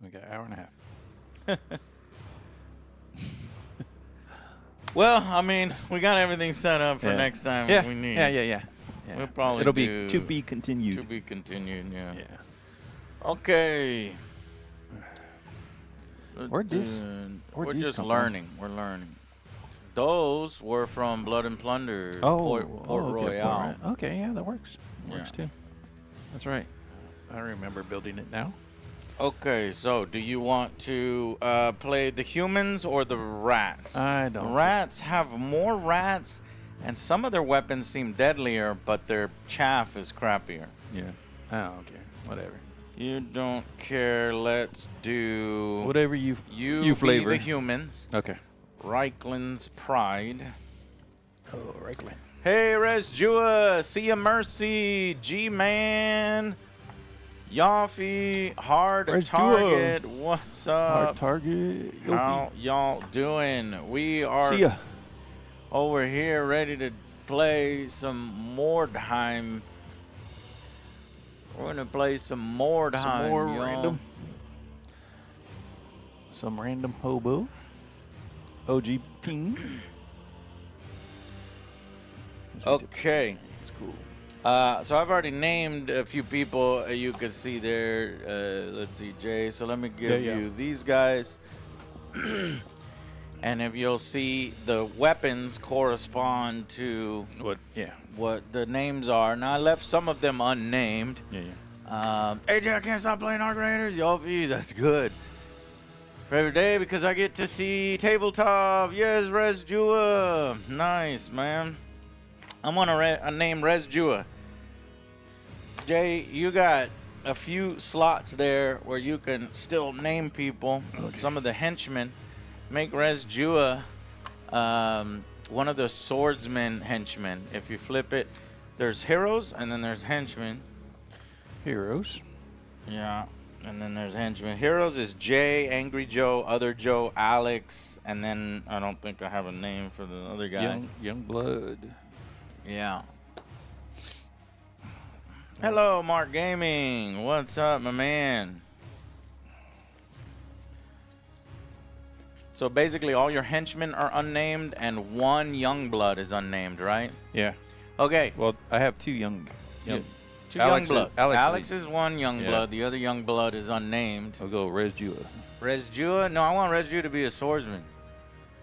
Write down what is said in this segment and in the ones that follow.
We got an hour and a half. Well, I mean, we got everything set up for next time if we need. Yeah. We'll probably It'll be to be continued. To be continued, yeah. Yeah. Okay. We're just learning. We're learning. Those were from Blood and Plunder, Port Royale. Okay, yeah, that works. Works Yeah. too. That's right. I remember building it now. Okay, so do you want to play the humans or the rats? I don't. The rats have more rats, and some of their weapons seem deadlier, but their chaff is crappier. Yeah. I don't care. Whatever. You don't care. Let's do Whatever you flavor. Be the humans. Okay. Reichland's Pride. Oh, Reichland. Hey, Resjua, see ya, Mercy, G-Man, Yaffy, Hard Resjua. Target, what's up? Hard Target. How y'all doing? We are See ya. over here ready to play some Mordheim. We're going to play some Mordheim, Some more y'all. random. Some random hobo. OG ping. Okay. It's cool. So I've already named a few people you could see there. Let's see, Jay. So let me give you these guys. And if you'll see, the weapons correspond to what the names are. Now, I left some of them unnamed. AJ, I can't stop playing Arc Raiders. Yofi, that's good. For every day because I get to see tabletop. Yes, Resjua. Nice, man. I'm going to name Resjua. Jay, you got a few slots there where you can still name people. Okay. Some of the henchmen. Make Resjua one of the swordsman henchmen. If you flip it, there's heroes and then there's henchmen. Heroes. Yeah, and then there's henchmen. Heroes is Jay, Angry Joe, Other Joe, Alex, and then I don't think I have a name for the other guy. Young Blood. Yeah. Hello, Mark Gaming. What's up, my man? So basically, all your henchmen are unnamed, and one Youngblood is unnamed, right? Yeah. Okay. Well, I have two young. Two Youngblood. Alex is is one Youngblood. The other Youngblood is unnamed. I'll go Resjua. Resjua? No, I want Resjua to be a swordsman.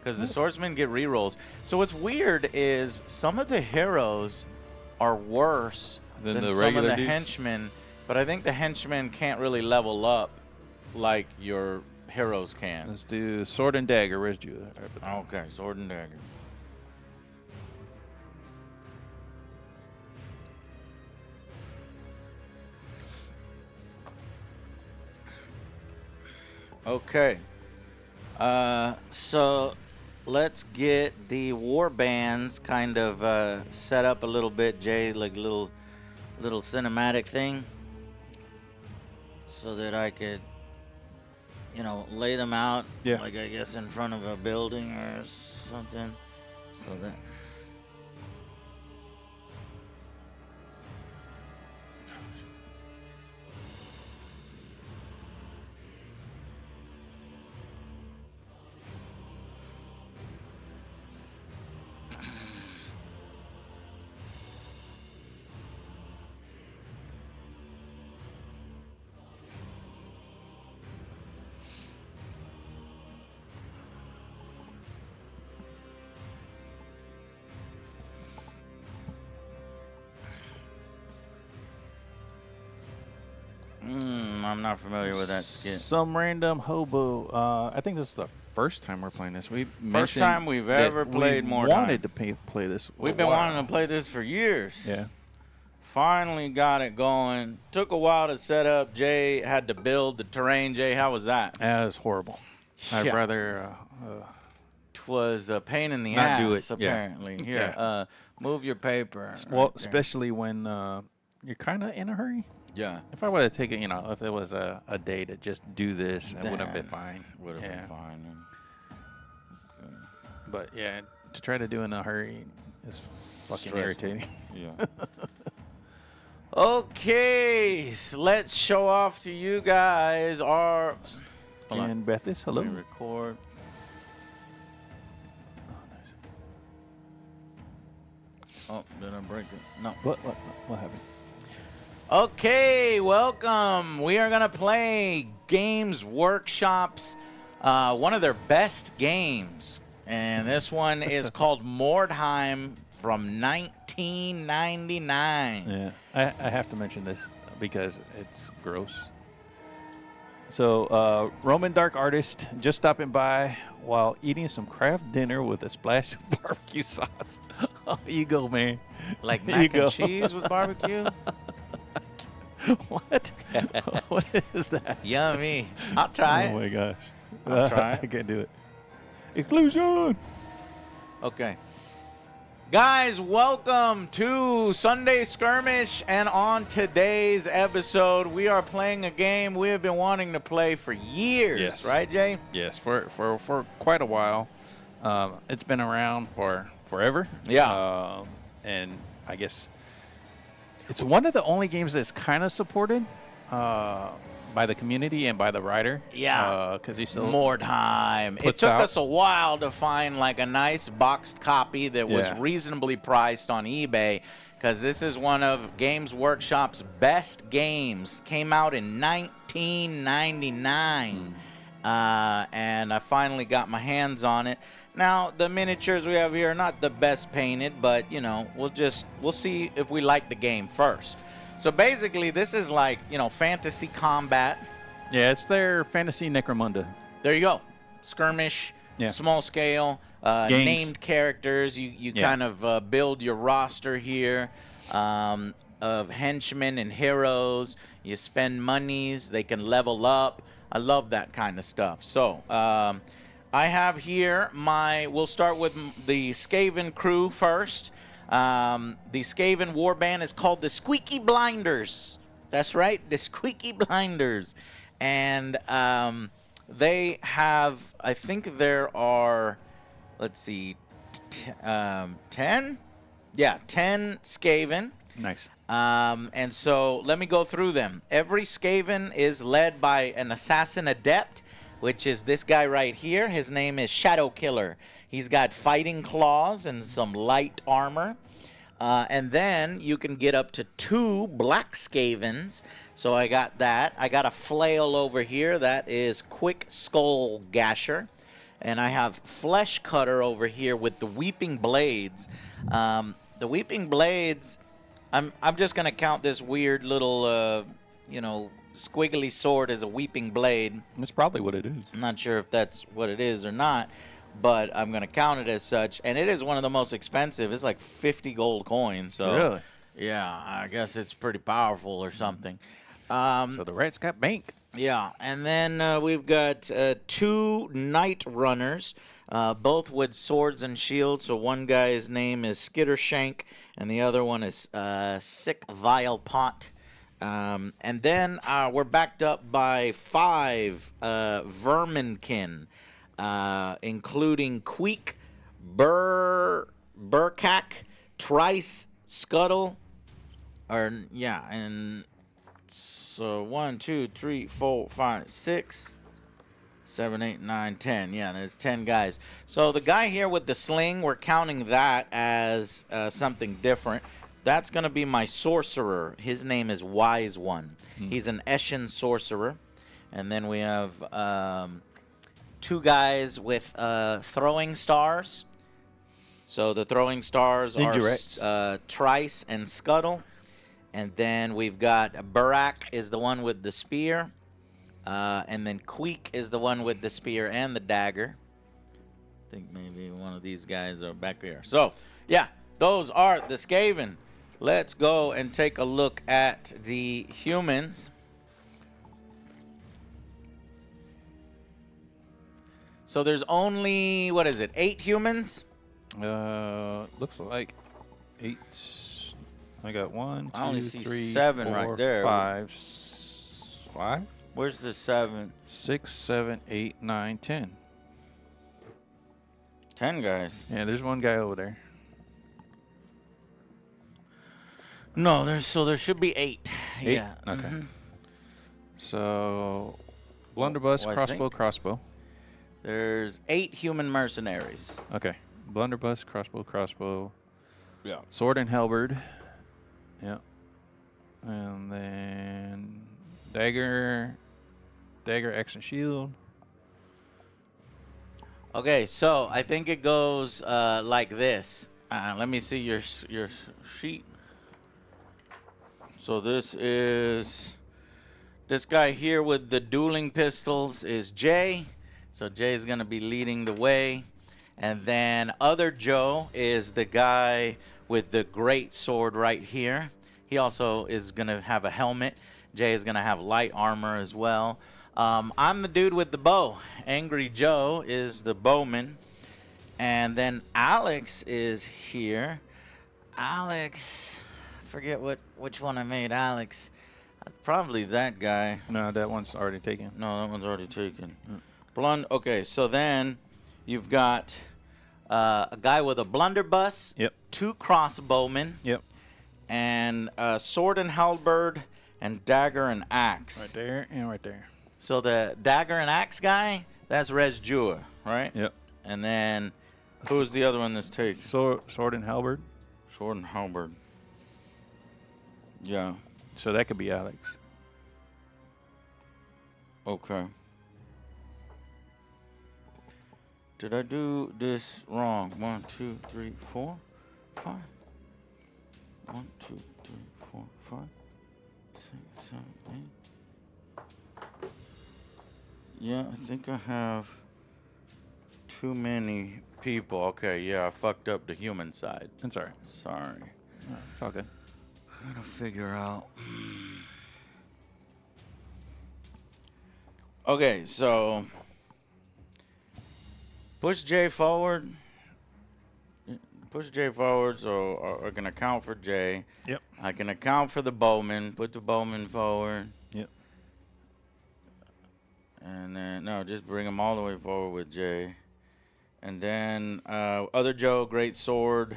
Because the swordsmen get rerolls. So what's weird is some of the heroes are worse than some of the henchmen. But I think the henchmen can't really level up like your heroes can. Let's do Sword and Dagger, Resjua. Okay, Sword and Dagger. Okay. So let's get the war bands kind of set up a little bit, Jay, like a little cinematic thing, so that I could, lay them out, like I guess in front of a building or something, so that. I'm not familiar with that skit. Some random hobo. I think this is the first time we're playing this. First time we've ever played Mordheim. We wanted to play this. We've been wanting to play this for years. Yeah. Finally got it going. Took a while to set up. Jay had to build the terrain. Jay, how was that? That was horrible. I'd rather. It was a pain in the not ass, do it. apparently. Here, move your paper. Well, especially when you're kind of in a hurry. Yeah. If I would have taken, if it was a day to just do this, it would have been fine. Would have been fine. But yeah, to try to do in a hurry is fucking irritating. Yeah. Okay, so let's show off to you guys our. And Bethis, hello. Let me record. Oh, did I break it? No. What happened? Okay, welcome. We are gonna play Games Workshop's one of their best games, and this one is called Mordheim from 1999. Yeah, I have to mention this because it's gross. So, Roman Dark Artist just stopping by while eating some craft dinner with a splash of barbecue sauce. Oh, you go, man. Like mac and cheese with barbecue? What? What is that? Yummy. I'll try it. Oh, my gosh. I'll try it. I can't do it. Inclusion! Okay. Guys, welcome to Sunday Skirmish, and on today's episode, we are playing a game we have been wanting to play for years. Yes. Right, Jay? Yes, for quite a while. It's been around for forever. Yeah. And I guess it's one of the only games that's kind of supported by the community and by the writer. Yeah. Because he's still Mordheim. It puts took out- us a while to find like a nice boxed copy that was Yeah. reasonably priced on eBay, because this is one of Games Workshop's best games. Came out in 1999. And I finally got my hands on it. Now, the miniatures we have here are not the best painted, but, you know, we'll see if we like the game first. So basically, this is like, you know, fantasy combat. Yeah, it's their Fantasy Necromunda. There you go. Skirmish, Yeah. small scale, Games. named characters. You Yeah. kind of build your roster here of henchmen and heroes. You spend monies. They can level up. I love that kind of stuff. So I have here we'll start with the Skaven crew first. The Skaven warband is called the Squeaky Blinders. That's right, the Squeaky Blinders. And they have, I think there are, let's see, 10? Yeah, 10 Skaven. Nice. And so let me go through them. Every Skaven is led by an assassin adept, which is this guy right here. His name is Shadow Killer. He's got fighting claws and some light armor. And then you can get up to 2 black Skavens. So I got that. I got a flail over here. That is Quick Skull Gasher. And I have Flesh Cutter over here with the Weeping Blades. The Weeping Blades, I'm just going to count this weird little, squiggly sword as a Weeping Blade. That's probably what it is. I'm not sure if that's what it is or not, but I'm going to count it as such. And it is one of the most expensive. It's like 50 gold coins. So Really? yeah, I guess it's pretty powerful or something. So the rat's got bank. Yeah, and then we've got 2 Knight Runners, both with swords and shields. So one guy's name is Skittershank, and the other one is Sick Vile Pot. And then we're backed up by 5 Verminkin, including Queek, Burkak, Trice, Scuttle, and so 1, 2, 3, 4, 5, 6, 7, 8, 9, 10. Yeah, there's 10 guys. So the guy here with the sling, we're counting that as something different. That's going to be my sorcerer. His name is Wise One. He's an Eshin sorcerer. And then we have 2 guys with throwing stars. So the throwing stars are Trice and Scuttle. And then we've got Burak is the one with the spear. And then Queek is the one with the spear and the dagger. I think maybe one of these guys are back here. So, yeah, those are the Skaven. Let's go and take a look at the humans. So there's only, 8 humans? Looks like 8. I got 1, 2, I only see 3, 7 4, right there. 5. 5? Where's the 7? 6, 7, 8, 9, 10. 10 guys. Yeah, there's one guy over there. No, there should be 8. 8? Yeah. Okay. So, blunderbuss, Well, crossbow, crossbow. There's 8 human mercenaries. Okay. Blunderbuss, crossbow. Yeah. Sword and halberd. Yeah. And then dagger, axe and shield. Okay, so I think it goes like this. Let me see your sheet. So this guy here with the dueling pistols is Jay. So Jay is going to be leading the way. And then other Joe is the guy with the great sword right here. He also is going to have a helmet. Jay is going to have light armor as well. I'm the dude with the bow. Angry Joe is the bowman. And then Alex is here. Alex, forget which one I made Alex. Probably that guy. No, that one's already taken. No, that one's already taken. Okay, so then you've got a guy with a blunderbuss. Yep. 2 crossbowmen. Yep. And a sword and halberd and dagger and axe. Right there and right there. So the dagger and axe guy, that's Res Jua, right? Yep. And then who's the other one that's taken? Sword and halberd. Sword and halberd. Yeah. So that could be Alex. Okay. Did I do this wrong? 1, 2, 3, 4, 5. 1, 2, 3, 4, 5, 6, 7, 8. Yeah, I think I have too many people. Okay, yeah, I fucked up the human side. I'm sorry. Sorry. No, it's all good. I gotta figure out. Okay, so push Jay forward. Push Jay forward, so I can account for Jay. Yep. I can account for the bowman. Put the bowman forward. Yep. And then, no, just bring him all the way forward with Jay. And then other Joe, great sword.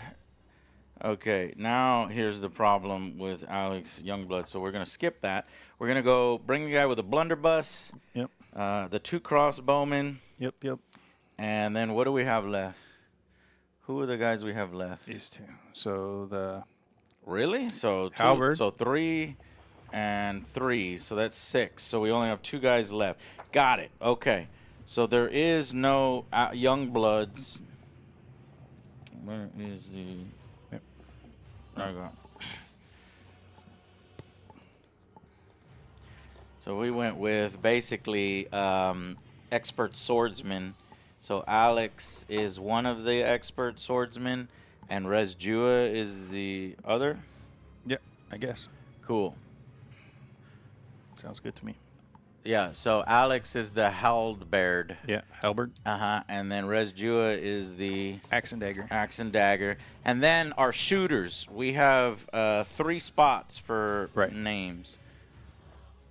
Okay, now here's the problem with Alex Youngblood. So we're going to skip that. We're going to go bring the guy with a blunderbuss. Yep. The 2 crossbowmen. Yep. And then what do we have left? Who are the guys we have left? These 2. So the Really? So halberd. So 3 and 3. So that's 6. So we only have 2 guys left. Got it. Okay. So there is no Youngbloods. Where is the... Yep. There we go. So we went with basically expert swordsmen. So Alex is one of the expert swordsmen, and Res Jua is the other? Yep, I guess. Cool. Sounds good to me. Yeah, so Alex is the halberd. Yeah, halberd. And then Res Jua is the... Axe and dagger. Axe and dagger. And then our shooters. We have 3 spots for names.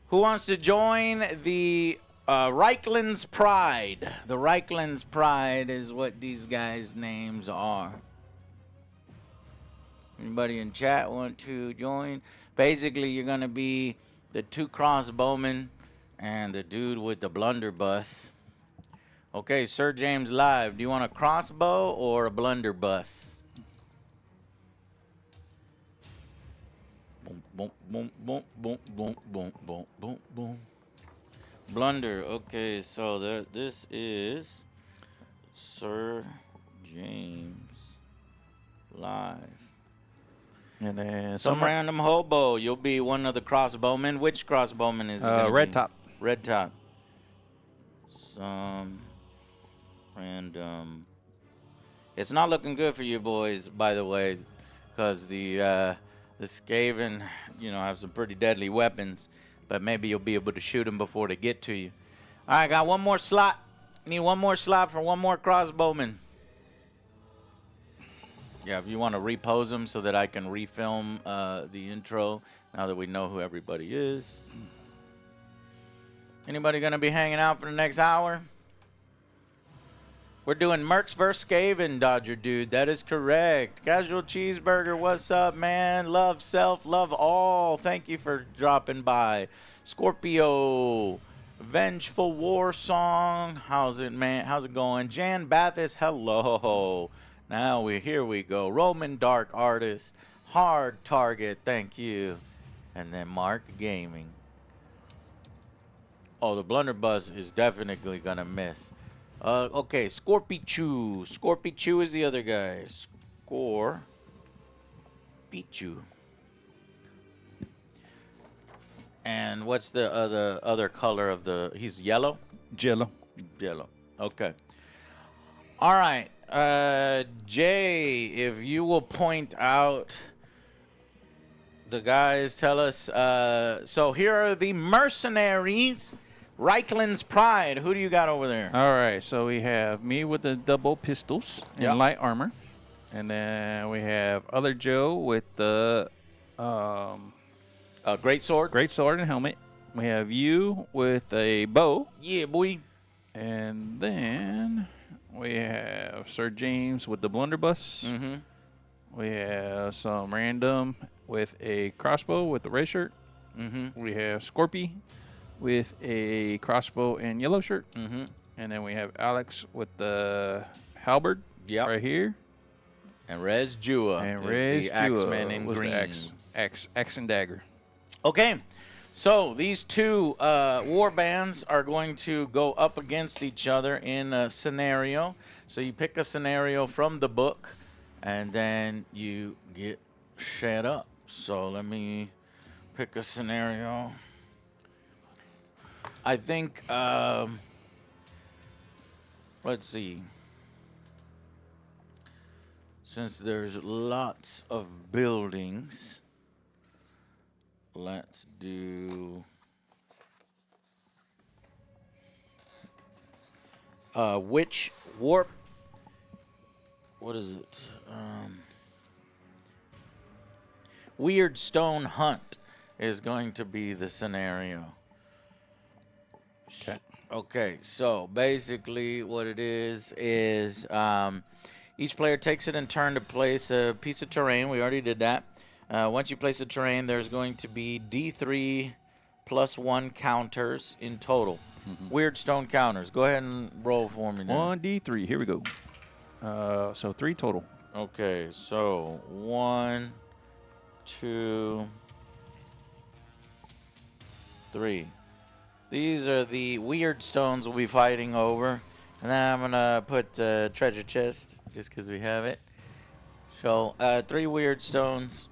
Who wants to join the Reichland's Pride? The Reichland's Pride is what these guys' names are. Anybody in chat want to join? Basically, you're going to be the 2 crossbowmen and the dude with the blunderbuss. Okay, Sir James Live. Do you want a crossbow or a blunderbuss? Boom, boom, boom, boom, boom, boom, boom, boom, boom, boom. Blunder. Okay, so this is Sir James Live. And then Some random hobo. You'll be one of the crossbowmen. Which crossbowman is it? red top. Red top. Some random. It's not looking good for you boys, by the way, because the Skaven, have some pretty deadly weapons. But maybe you'll be able to shoot them before they get to you. All right, got one more slot. Need one more slot for one more crossbowman. Yeah, if you want to repose them so that I can refilm the intro now that we know who everybody is. Anybody going to be hanging out for the next hour? We're doing Mercs vs. Skaven, Dodger Dude. That is correct. Casual Cheeseburger, what's up, man? Love self, love all. Thank you for dropping by. Scorpio, Vengeful War Song. How's it, man? How's it going? Jan Bathis, hello. Now here we go. Roman Dark Artist, Hard Target, thank you. And then Mark Gaming. Oh, the blunderbuss is definitely gonna miss. Okay, Scorpichu. Scorpichu is the other guy. Scorpichu. And what's the other color of the? He's yellow. Jello. Yellow. Okay. All right, Jay, if you will point out. The guys tell us. So here are the mercenaries. Reichland's Pride. Who do you got over there? All right, so we have me with the double pistols and light armor. And then we have other Joe with the great sword. Great sword and helmet. We have you with a bow. Yeah, boy. And then we have Sir James with the blunderbuss. Mm-hmm. We have some random with a crossbow with the red shirt. Mm-hmm. We have Scorpy with a crossbow and yellow shirt. Mm-hmm. And then we have Alex with the halberd right here. And Rez Jua and is Rez the Jua Axeman in was green. the axe and dagger. Okay, so these two war bands are going to go up against each other in a scenario. So you pick a scenario from the book, and then you get set up. So let me pick a scenario. I think, let's see. Since there's lots of buildings, let's do which warp, what is it? Weird Stone Hunt is going to be the scenario. Okay, so basically what it is each player takes it in turn to place a piece of terrain. We already did that. Once you place a terrain, there's going to be D3 plus 1 counters in total. Mm-hmm. Weird stone counters. Go ahead and roll for me now. 1D3. Here we go. So 3 total. Okay, so 1, 2, 3. These are the weird stones we'll be fighting over. And then I'm going to put treasure chest just because we have it. So 3 weird stones.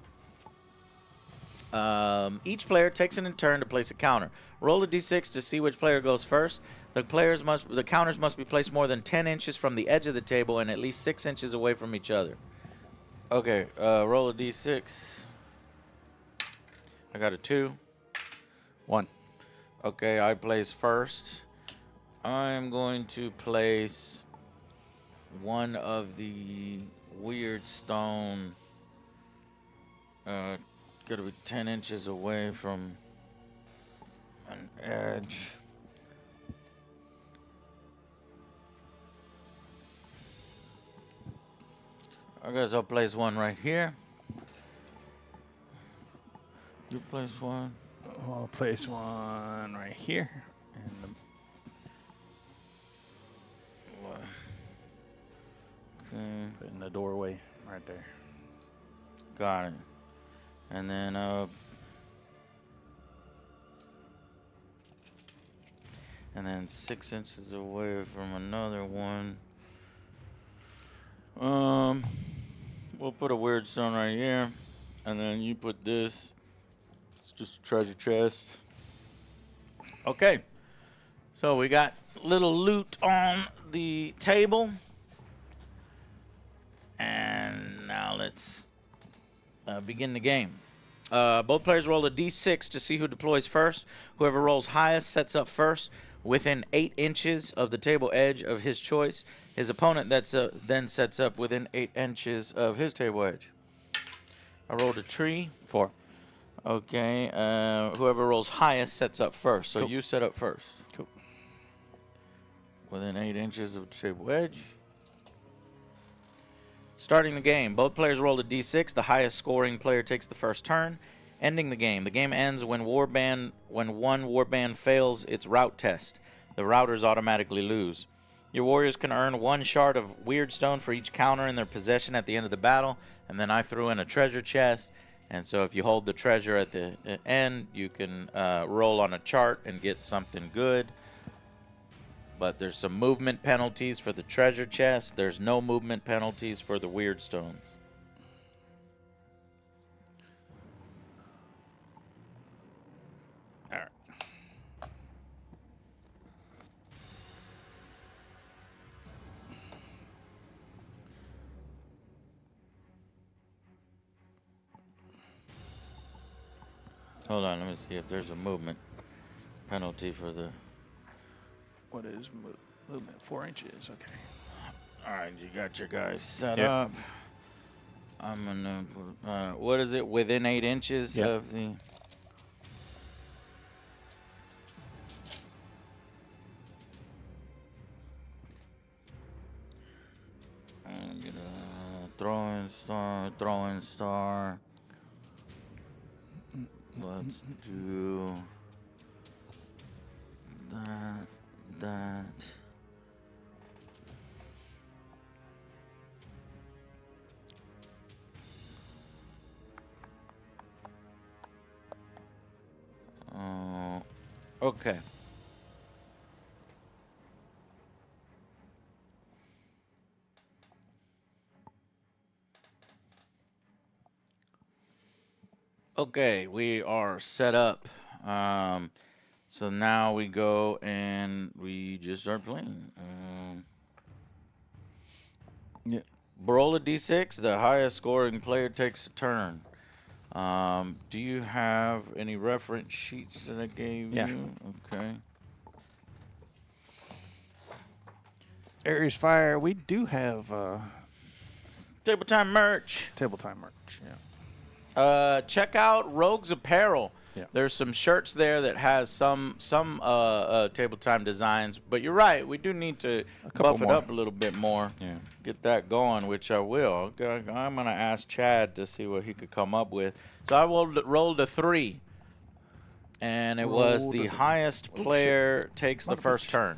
Each player takes it in turn to place a counter. Roll a d6 to see which player goes first. The counters must be placed more than 10 inches from the edge of the table and at least 6 inches away from each other. Okay, roll a d6. I got a 2. 1. Okay, I place first. I'm going to place one of the weird stone. Got to be 10 inches away from an edge. I guess I'll place one right here. You place one. I'll place one right here. And okay. Put in the doorway right there. Got it. And then 6 inches away from another one. We'll put a weird stone right here, and then you put this. It's just a treasure chest. Okay. So we got little loot on the table. And now let's begin the game. Both players roll a d6 to see who deploys first. Whoever rolls highest sets up first within 8 inches of the table edge of his choice. His opponent then sets up within 8 inches of his table edge. I rolled a tree. 4. Okay. Whoever rolls highest sets up first. So cool. You set up first. Cool. Within 8 inches of the table edge. Starting the game. Both players roll a d6. The highest scoring player takes the first turn. Ending the game. The game ends when one warband fails its route test. The routers automatically lose. Your warriors can earn 1 shard of weird stone for each counter in their possession at the end of the battle. And then I threw in a treasure chest. And so if you hold the treasure at the end, you can roll on a chart and get something good. But there's some movement penalties for the treasure chest. There's no movement penalties for the weird stones. All right. Hold on, let me see if there's a movement penalty for the... What is movement? 4 inches. Okay. All right, you got your guys set up. I'm going to... what is it? Within 8 inches of the... I'm going to throwing star. Let's do that. Okay. Okay, we are set up. So now we go and we just start playing. Roll a d6. The highest scoring player takes a turn. Do you have any reference sheets that I gave you? Okay. Aries Fire, we do have Table Time merch. Table Time merch. Check out Rogue's Apparel. Yeah. There's some shirts there that has some Table Time designs, but you're right. We do need to buff it up a little bit more. Yeah. Get that going, which I will. I'm gonna ask Chad to see what he could come up with. So I rolled a 3, and it was the highest player takes the first turn.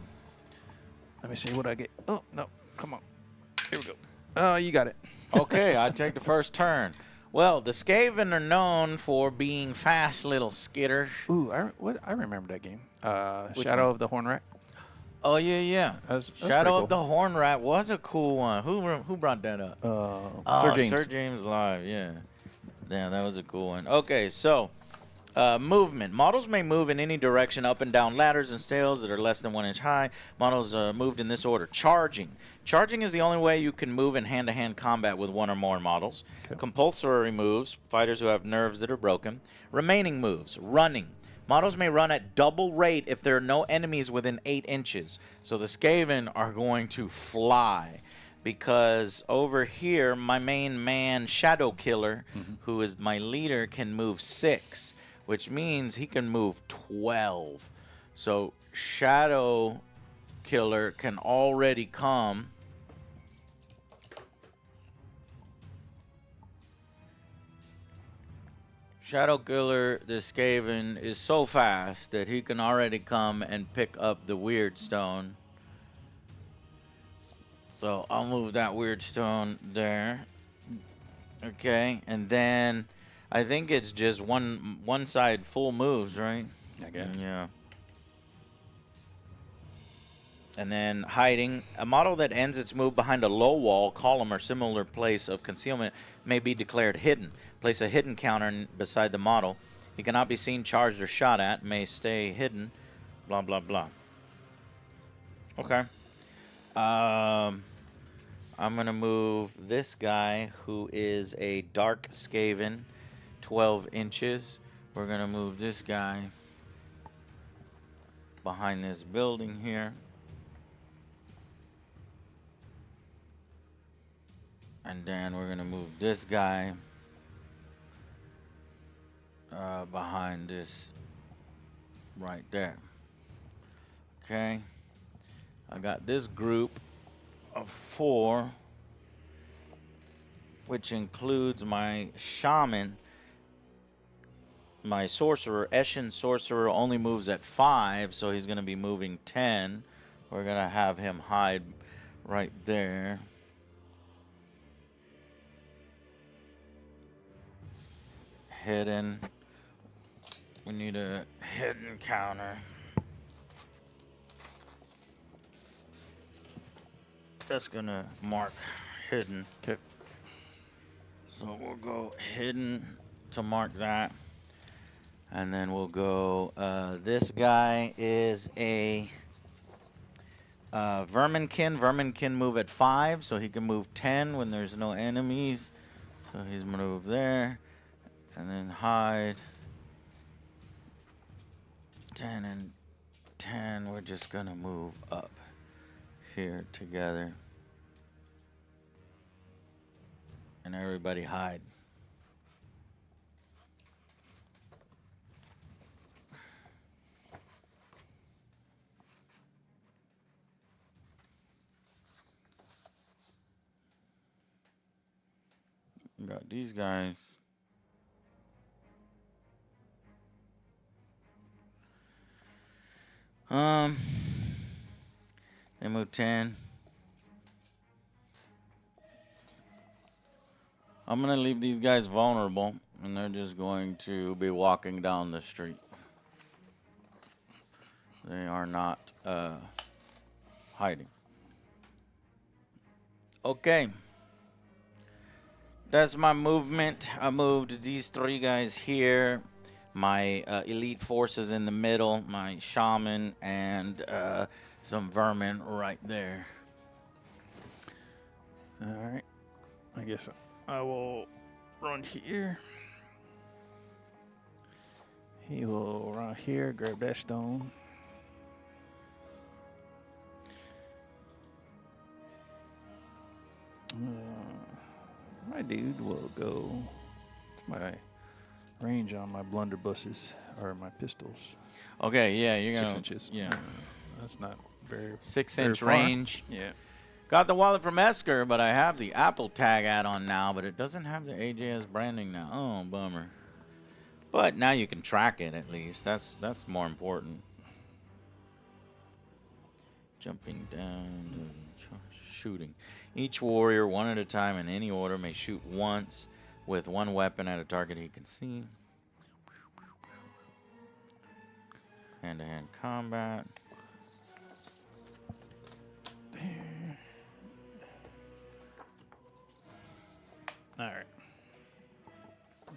Let me see what I get. Oh no! Come on. Here we go. Oh, you got it. Okay, I take the first turn. Well, the Skaven are known for being fast little skitters. Ooh, I remember that game. Shadow of the Horn Rat. Oh yeah. Shadow of the Horn Rat was a cool one. Who brought that up? Sir James. Sir James Live. Yeah, that was a cool one. Okay, so movement. Models may move in any direction up and down ladders and stairs that are less than 1 inch high. Models moved in this order. Charging. Charging is the only way you can move in hand-to-hand combat with 1 or more models. Okay. Compulsory moves, fighters who have nerves that are broken. Remaining moves, running. Models may run at double rate if there are no enemies within 8 inches. So the Skaven are going to fly. Because over here, my main man, Shadow Killer, who is my leader, can move 6. Which means he can move 12. So Shadow Killer can already come. Shadow Killer, the Skaven, is so fast that he can already come and pick up the weird stone. So I'll move that weird stone there. Okay, and then I think it's just one side full moves, right? I guess. Yeah. And then hiding. A model that ends its move behind a low wall, column, or similar place of concealment may be declared hidden. Place a hidden counter beside the model. He cannot be seen, charged, or shot at. May stay hidden. Blah, blah, blah. Okay. I'm going to move this guy, who is a Dark Skaven, 12 inches. We're going to move this guy behind this building here. And then we're going to move this guy behind this right there. Okay. I got this group of 4 which includes my shaman. My sorcerer, Eshin sorcerer, only moves at 5, so he's going to be moving 10. We're going to have him hide right there. Hidden. We need a hidden counter. That's going to mark hidden. Okay. So we'll go hidden to mark that. And then we'll go, this guy is a Verminkin. Verminkin move at 5, so he can move 10 when there's no enemies. So he's going to move there. And then hide. 10 and 10. We're just going to move up here together. And everybody hide. We got these guys. They move 10. I'm going to leave these guys vulnerable, and they're just going to be walking down the street. They are not hiding. Okay. That's my movement. I moved these 3 guys here. My elite forces in the middle. My shaman and some vermin right there. All right. I guess I will run here. He will run here, grab that stone. My dude will go. It's my range on my blunderbusses or my pistols. Okay, yeah, you're 6 gonna. inches. Yeah, that's not very 6-inch very far. range. Yeah. Got the wallet from Esker, but I have the Apple tag add-on now, but it doesn't have the AJS branding now. Oh, bummer. But now you can track it at least. That's more important. Jumping down, shooting. Each warrior, one at a time in any order, may shoot once with one weapon at a target he can see. Hand-to-hand combat. All right.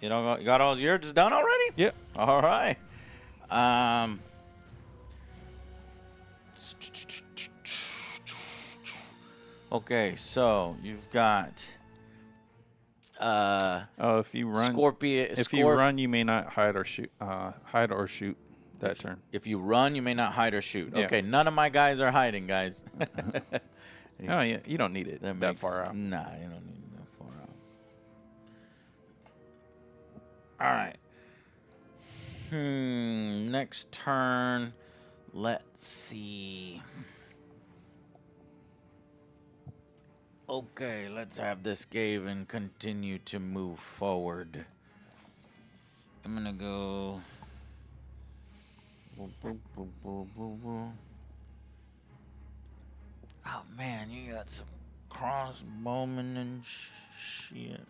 You got all yours done already? Yep. All right. Okay, so you've got if you run, Scorpion. if you run, you may not hide or shoot. Hide or shoot that turn. If you run, you may not hide or shoot. Yeah. Okay, none of my guys are hiding, guys. Oh yeah, you don't need it that far out. Nah, you don't need it that far out. All right. Next turn. Let's see. Okay, let's have this Skaven continue to move forward. I'm gonna go. Oh man, you got some crossbowmen and shit.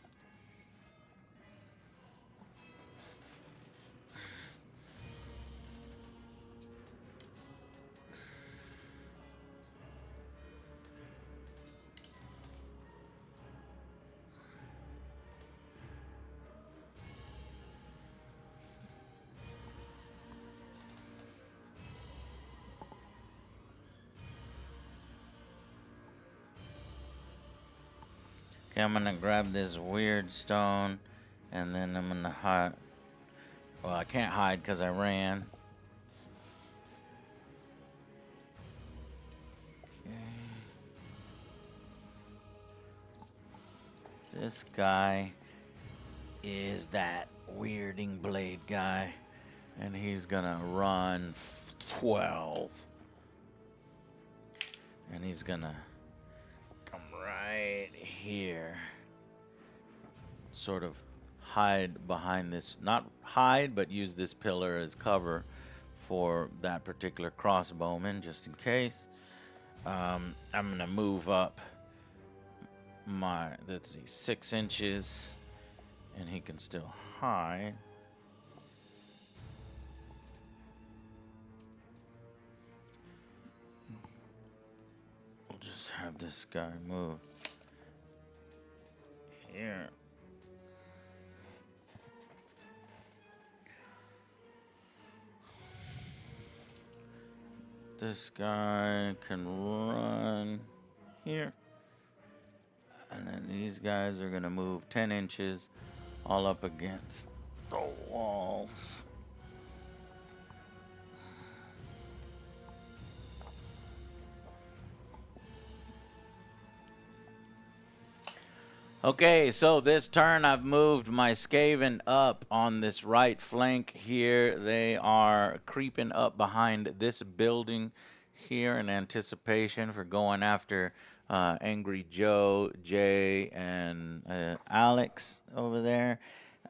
Okay, I'm gonna grab this weird stone, and then I'm gonna hide. Well, I can't hide because I ran. Okay. This guy is that weirding blade guy, and he's gonna run 12. And he's gonna come right here sort of hide behind this, not hide, but use this pillar as cover for that particular crossbowman, just in case. I'm going to move up my, let's see, 6 inches, and he can still hide. We'll just have this guy move here. This guy can run here. And then these guys are going to move 10 inches all up against the walls. Okay, so this turn I've moved my Skaven up on this right flank here. They are creeping up behind this building here in anticipation for going after Angry Joe, Jay, and Alex over there.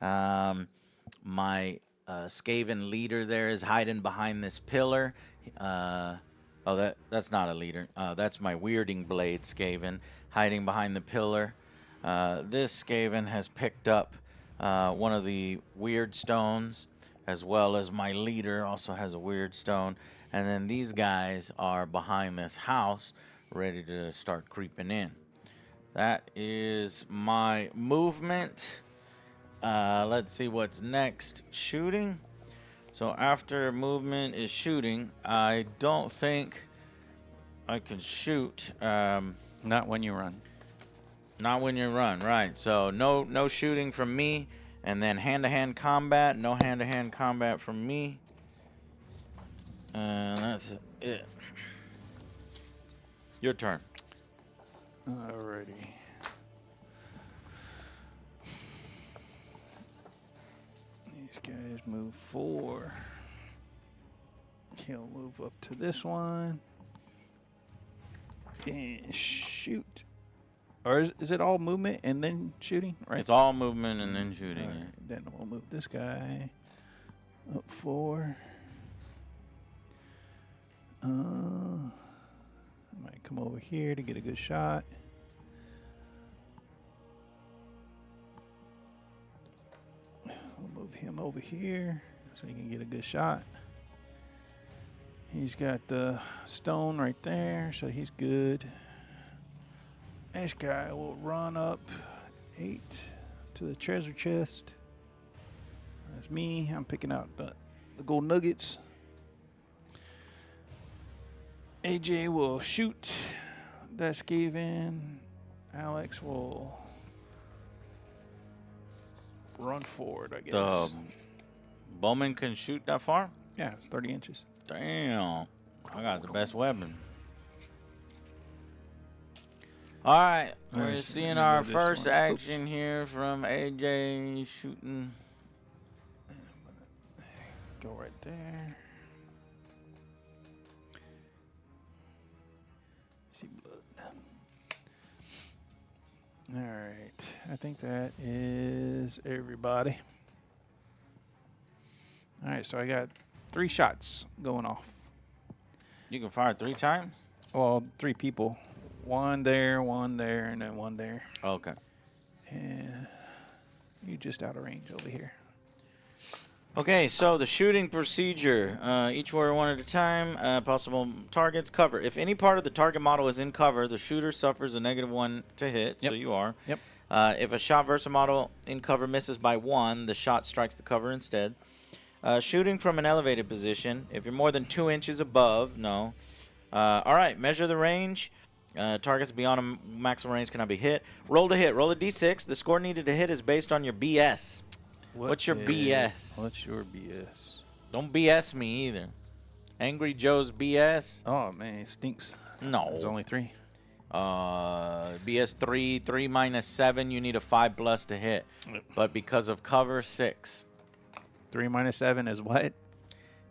My Skaven leader there is hiding behind this pillar. That's not a leader. That's my Weirding Blade Skaven hiding behind the pillar. This Skaven has picked up one of the weird stones, as well as my leader also has a weird stone. And then these guys are behind this house, ready to start creeping in. That is my movement. Let's see what's next. Shooting. So after movement is shooting, I don't think I can shoot. Not when you run. Not when you run, right. So no shooting from me. And then hand-to-hand combat. No hand-to-hand combat from me. And that's it. Your turn. Alrighty. These guys move 4. He'll move up to this one. And shoot. Or is it all movement and then shooting? Right. It's all movement and then shooting. Right. Then we'll move this guy up 4. I might come over here to get a good shot. We'll move him over here so he can get a good shot. He's got the stone right there, so he's good. This guy will run up 8 to the treasure chest. That's me. I'm picking out the gold nuggets. AJ will shoot that Skaven. Alex will run forward, I guess. The bowman can shoot that far? Yeah, it's 30 inches. Damn. I got the best weapon. All right. We're seeing our first action here from AJ shooting. Go right there. See blood. All right. I think that is everybody. All right. So I got 3 shots going off. You can fire 3 times? Well, 3 people. 1 there, and then 1 there. Okay. And you just out of range over here. Okay, so the shooting procedure. Each warrior 1 at a time. Possible targets. Cover. If any part of the target model is in cover, the shooter suffers a -1 to hit. Yep. So you are. Yep. If a shot versus a model in cover misses by 1, the shot strikes the cover instead. Shooting from an elevated position. If you're more than 2 inches above, no. All right, measure the range. Targets beyond a maximum range cannot be hit. Roll to hit. Roll a d6. The score needed to hit is based on your BS. What's your BS? What's your BS? Don't BS me either. Angry Joe's BS. Oh, man, it stinks. No. There's only 3. BS 3. 3 minus 7. You need a 5+ to hit. Yep. But because of cover, 6. 3 minus 7 is what?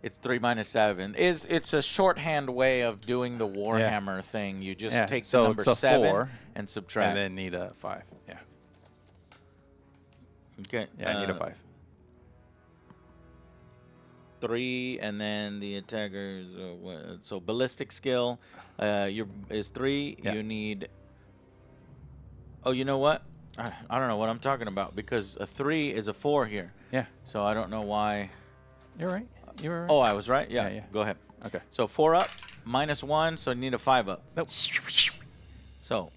It's 3 minus 7. It's a shorthand way of doing the Warhammer thing. You just take the number 7 4, and subtract. and then need a 5. Yeah. Okay. Yeah, I need a 5. 3, and then the attacker. So ballistic skill, is 3. Yeah. You need. Oh, you know what? I don't know what I'm talking about because a 3 is a 4 here. Yeah. So I don't know why. You're right. You were right. Oh, I was right. Yeah. Yeah. Go ahead. Okay. So 4 up, -1. So you need a 5 up. Nope. So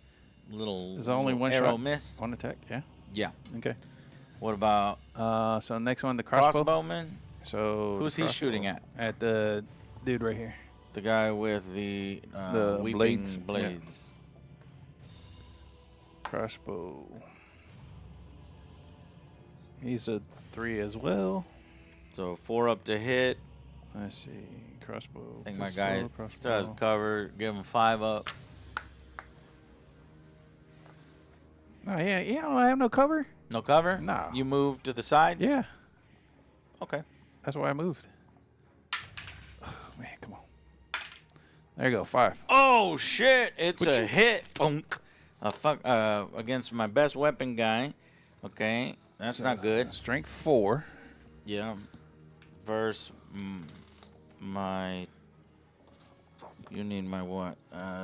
little. There's only one arrow shot. miss. One attack. Yeah. Yeah. Okay. What about So next one, the crossbow. crossbowman? So Who's he shooting at? At the dude right here. The guy with the weeping blades. blades. Yeah. Crossbow. He's a 3 as well. So 4 up to hit. Let's see. Crossbow. I think my pistol, guy crossbow. still has cover. Give him 5 up. No, yeah, I don't have no cover. No cover? No. You move to the side? Yeah, Okay. that's why I moved. Oh, man, come on. There you go, 5. Oh shit! It's Would a you- hit. Funk. Against my best weapon guy. Okay, that's not good. Strength 4. Yeah. Verse my. You need my what?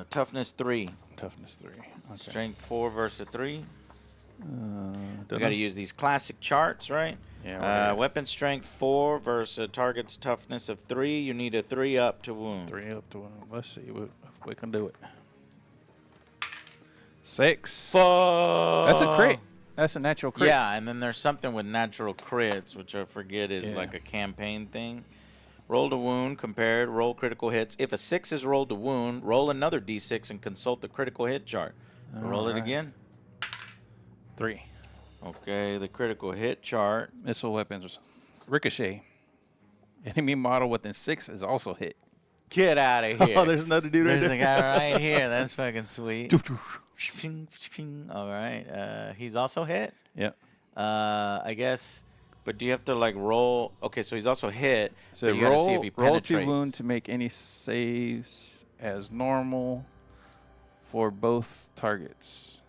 Toughness 3. Toughness 3. Okay. Strength 4 versus 3. We Don't got know. to use these classic charts, right? Yeah. Weapon strength 4 versus target's toughness of 3. You need a 3 up to wound. 3 up to 1. Let's see if we can do it. 6. Fuck. That's a crit. That's a natural crit. Yeah, and then there's something with natural crits, which I forget is Yeah. like a campaign thing. Roll to wound, compared, roll critical hits. If a 6 is rolled to wound, roll another d6 and consult the critical hit chart. Roll it Alright. again. 3. Okay, the critical hit chart. Missile weapons. Ricochet. Enemy model within 6 is also hit. Get out of here. Oh, there's another dude There's right a there. guy right here. That's fucking sweet. All right. He's also hit. Yep. I guess. But do you have to like roll? Okay, so he's also hit. So but you gotta see if he roll penetrates. 2 wound to make any saves as normal for both targets.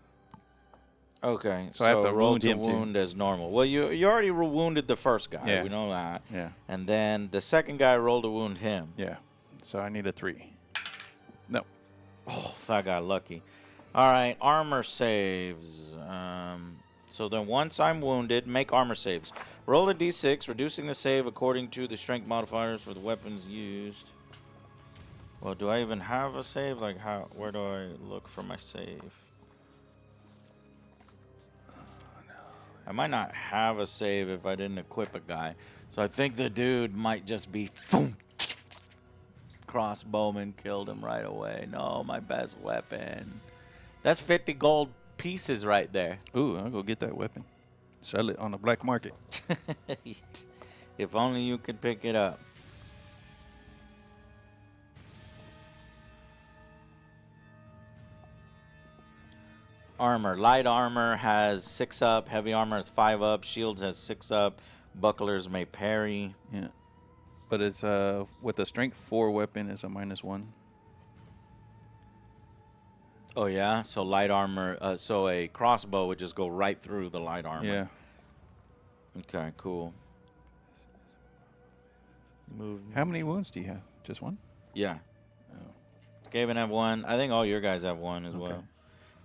Okay, So I have to roll wound to him too. wound as normal. Well, you already wounded the first guy. Yeah. We know that. Yeah. And then the second guy rolled to wound him. Yeah. So I need a 3. No. Oh, that got lucky. All right, armor saves. So then once I'm wounded, make armor saves. Roll a d6, reducing the save according to the strength modifiers for the weapons used. Well, do I even have a save? Like, where do I look for my save? I might not have a save if I didn't equip a guy. So I think the dude might just be boom. Crossbowman killed him right away. No, my best weapon. That's 50 gold pieces right there. Ooh, I'll go get that weapon. Sell it on the black market. If only you could pick it up. Armor. Light armor has 6 up. Heavy armor has 5 up. Shields has 6 up. Bucklers may parry. Yeah. But it's with the strength 4 weapon is a -1. Oh, yeah? So light armor. So a crossbow would just go right through the light armor. Yeah. Okay, cool. Move. How many wounds do you have? Just 1? Yeah. Oh. Gaben have 1. I think all your guys have 1 as Okay. well.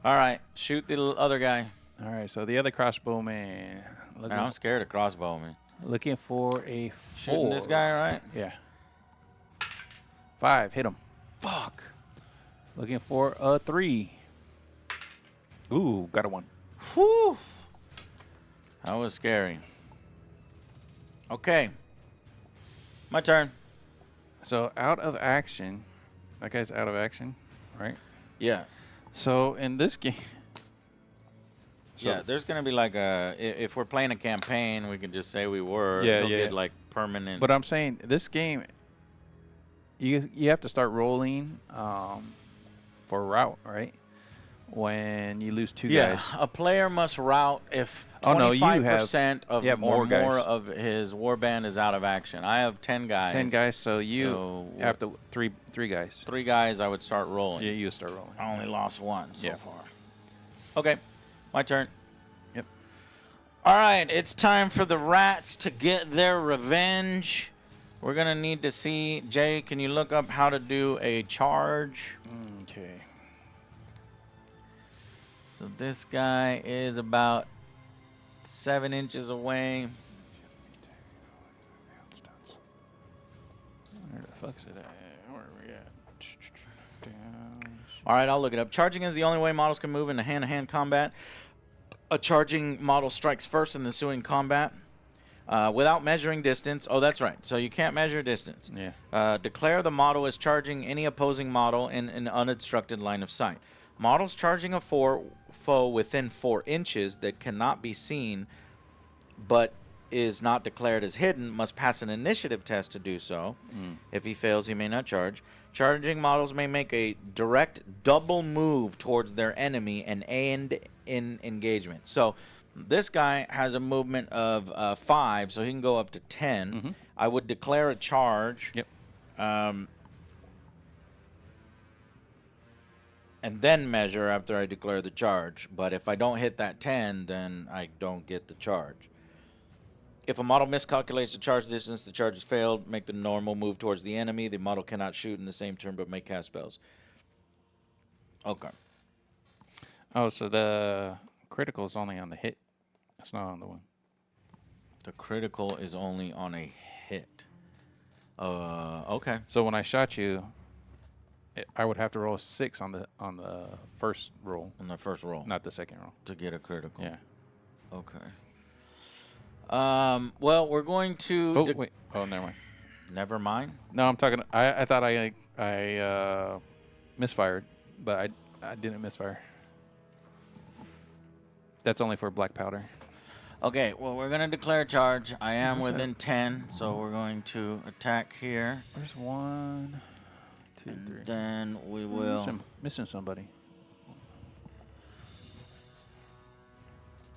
All right. Shoot the other guy. All right. So the other crossbowman. Man, I'm scared of crossbowmen. Looking for a 4. Shooting this guy, right? Yeah. 5. Hit him. Fuck. Looking for a 3. Ooh, got a 1. Whew. That was scary. Okay. My turn. So out of action. That guy's out of action, right? Yeah. So in this game. Yeah, there's going to be like if we're playing a campaign, we can just say we were. Yeah, They'll yeah. get like permanent. But I'm saying this game, you have to start rolling for route, right? When you lose 2 yeah, guys. a player must route if Oh, no, you have- 25% of you have or more guys. more of his warband is out of action. I have 10 guys. 10 guys, so you So have to three guys. 3 guys, I would start rolling. Yeah, you start rolling. I only lost 1 so Yeah. far. Okay, my turn. Yep. All right, it's time for the rats to get their revenge. We're going to need to see, Jay, can you look up how to do a charge? Okay. So this guy is about 7 inches away. Where the fuck's it at? Where are we at? All right, I'll look it up. Charging is the only way models can move in hand-to-hand combat. A charging model strikes first in the ensuing combat without measuring distance. Oh, that's right. So you can't measure distance. Yeah. Declare the model as charging any opposing model in an unobstructed line of sight. Models charging a foe within 4 inches that cannot be seen but is not declared as hidden must pass an initiative test to do so. If he fails, he may not charge. Charging models may make a direct double move towards their enemy and end in engagement. So this guy has a movement of 5, so he can go up to 10. I would declare a charge. Yep. And then measure after I declare the charge. But if I don't hit that 10, then I don't get the charge. If a model miscalculates the charge distance, the charge has failed. Make the normal move towards the enemy. The model cannot shoot in the same turn, but may cast spells. Okay. Oh, so the critical is only on the hit. It's not on the one. The critical is only on a hit. Okay. So when I shot you, I would have to roll a 6 on the first roll. On the first roll. Not the second roll. To get a critical. Yeah. Okay. Well, we're going to... Oh, wait. Oh, never mind. Never mind? No, I'm talking... I thought I misfired, but I didn't misfire. That's only for black powder. Okay, well, we're going to declare a charge. I am within 10, so we're going to attack here. Where's 1, 2, 3? Then we will... Missing somebody.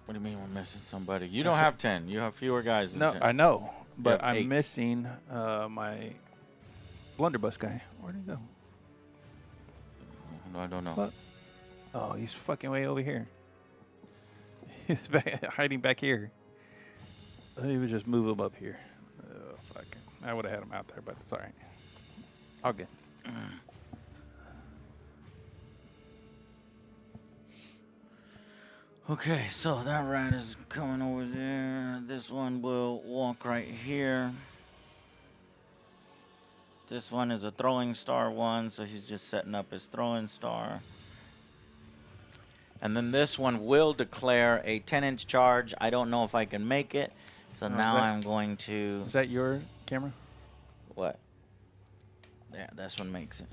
What do you mean we're missing somebody? You don't have 10. You have fewer guys than 10. I know, but I'm 8. missing my blunderbuss guy. Where'd he go? No, I don't know. Fuck. Oh, he's fucking way over here. He's hiding back here. Let me just move him up here. Oh, fuck. I would have had him out there, but it's all right. All good. Okay, so that rat is coming over there. This one will walk right here. This one is a throwing star one, so he's just setting up his throwing star. And then this one will declare a 10-inch charge. I don't know if I can make it, so now I'm going to... Is that your camera? What? Yeah, this one makes it.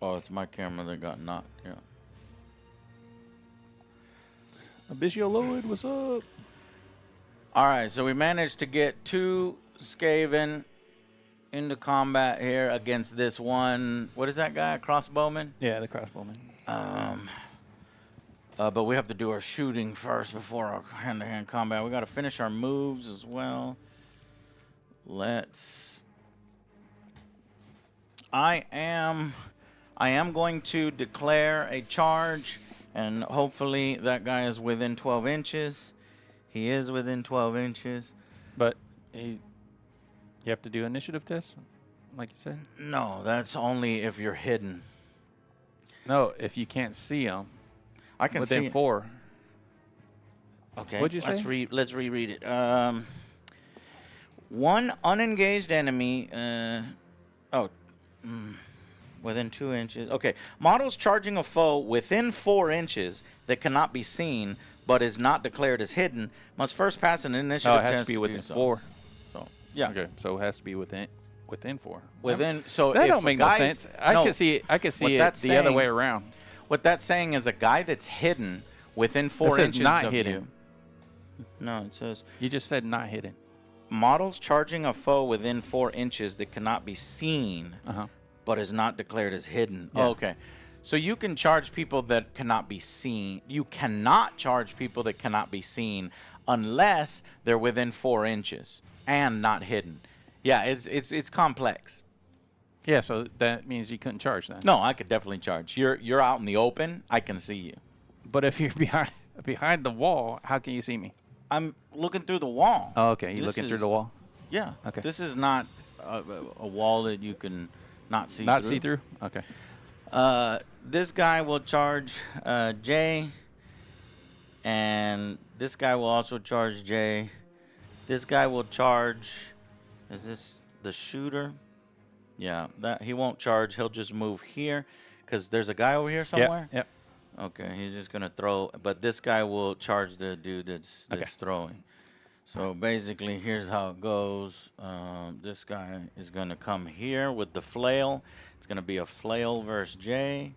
Oh, it's my camera that got knocked, yeah. Abisio Lloyd, what's up? All right, so we managed to get 2 Skaven into combat here against this one. What is that guy, a crossbowman? Yeah, the crossbowman. But we have to do our shooting first before our hand-to-hand combat. We got to finish our moves as well. I am going to declare a charge, and hopefully that guy is within 12 inches. He is within 12 inches. But you have to do initiative tests, like you said? No, that's only if you're hidden. No, if you can't see him. I can see within 4. Okay. What'd you say? Let's reread it. One unengaged enemy. Within 2 inches. Okay. Models charging a foe within 4 inches that cannot be seen but is not declared as hidden must first pass an initiative test. Oh, it has to be within 4. So yeah. Okay. So it has to be within 4. Within. So that if don't make no sense. I can see it the other way around. What that's saying is a guy that's hidden within 4 inches not of hidden. you. No, it says You just said not hidden. models charging a foe within 4 inches that cannot be seen. But is not declared as hidden. Yeah. Oh, okay. So you can charge people that cannot be seen. You cannot charge people that cannot be seen unless they're within 4 inches and not hidden. Yeah, it's complex. Yeah, so that means you couldn't charge then. No, I could definitely charge. You're out in the open. I can see you. But if you're behind the wall, how can you see me? I'm looking through the wall. Oh, okay. You looking through the wall? Yeah. Okay. This is not a wall that you can not see Not through. see through? Okay. This guy will charge J, and this guy will also charge J. This guy will charge. Is this the shooter? Yeah, that he won't charge. He'll just move here, because there's a guy over here somewhere. Yep. Okay, he's just gonna throw. But this guy will charge the dude that's throwing. So basically, here's how it goes. This guy is gonna come here with the flail. It's gonna be a flail versus J,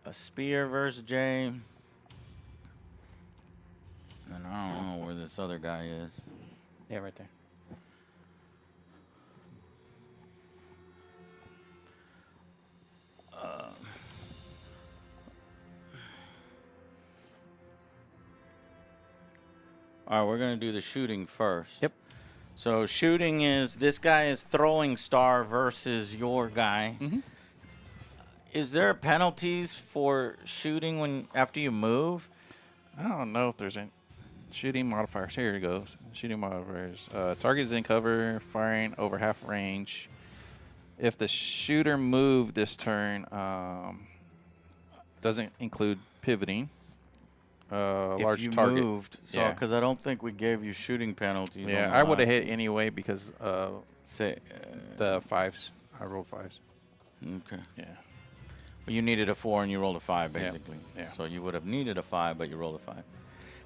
a spear versus J, and I don't know where this other guy is. Yeah, right there. All right, we're going to do the shooting first. Yep. So shooting is, this guy is throwing star versus your guy. Mm-hmm. Is there penalties for shooting after you move? I don't know if there's any shooting modifiers. Here it goes. Shooting modifiers. Target is in cover, firing over half range. If the shooter moved this turn, doesn't include pivoting. Large if you target. moved, so because I don't think we gave you shooting penalties. Yeah, I would have hit anyway because the fives. I rolled fives. Okay. Yeah. Well, you needed a 4 and you rolled a 5, basically. Yeah. So you would have needed a 5, but you rolled a 5.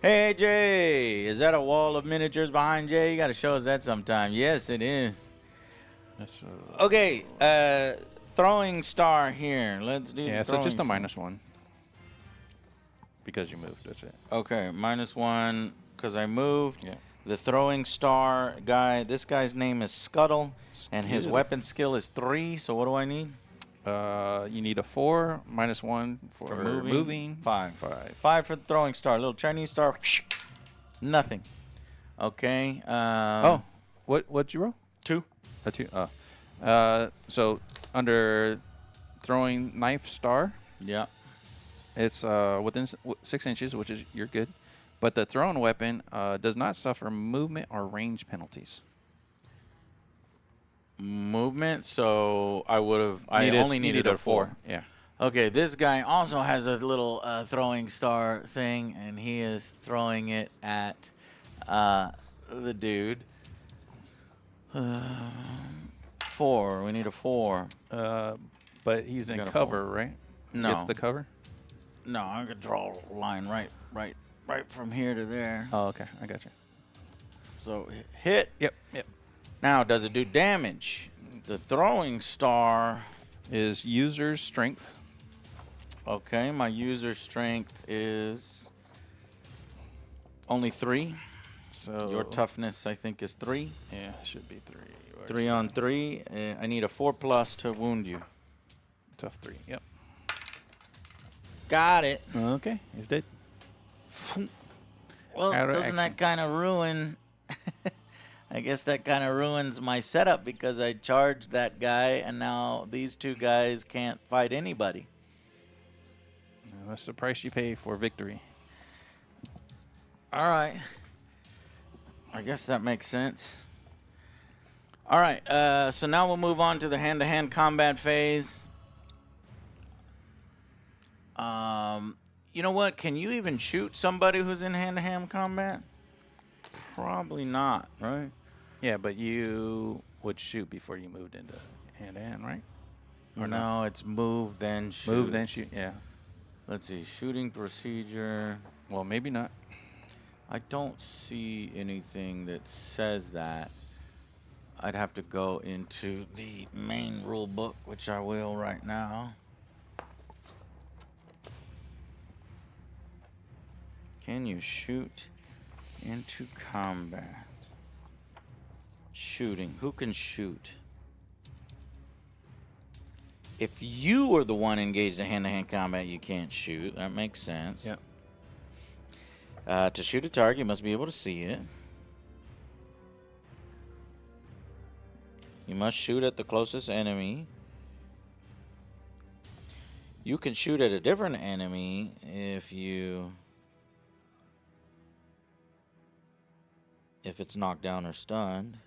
Hey, Jay, is that a wall of miniatures behind Jay? You got to show us that sometime. Yes, it is. That's, Okay, throwing star here. Let's do. Yeah, so just a -1 because you moved. That's it. Okay, -1 because I moved. Yeah. The throwing star guy. This guy's name is Scuttle, and his weapon skill is 3. So what do I need? You need a 4, -1 for moving. 5. 5. 5 for the throwing star. Little Chinese star. Nothing. Okay. What'd you roll? 2. A 2. So under throwing knife star, Yeah. it's within 6 inches, which is you're good. But the thrown weapon does not suffer movement or range penalties. Movement, so I only needed a 4. Yeah. Okay, this guy also has a little throwing star thing, and he is throwing it at the dude. 4. We need a 4. But he's in cover, right? No. Gets the cover? No, I'm gonna draw a line right from here to there. Oh, okay. I got you. So hit. Yep. Now, does it do damage? The throwing star is user's strength. Okay, my user strength is only 3. So your toughness, I think, is 3. Yeah, should be 3. 3 on 3. I need a 4+ to wound you. Tough 3. Yep. Got it. Okay, he's dead. Well, doesn't that kind of ruin? I guess that kind of ruins my setup because I charged that guy, and now these two guys can't fight anybody. That's the price you pay for victory. All right. I guess that makes sense. All right. So now we'll move on to the hand-to-hand combat phase. You know what? Can you even shoot somebody who's in hand-to-hand combat? Probably not, right? Yeah, but you would shoot before you moved into hand-to-hand, right? Or no, it's move, then shoot. Move, then shoot, yeah. Let's see. Shooting procedure. Well, maybe not. I don't see anything that says that. I'd have to go into the main rule book, which I will right now. Can you shoot into combat? Shooting. Who can shoot? If you are the one engaged in hand-to-hand combat, you can't shoot. That makes sense. Yeah. To shoot a target, you must be able to see it. You must shoot at the closest enemy. You can shoot at a different enemy if it's knocked down or stunned.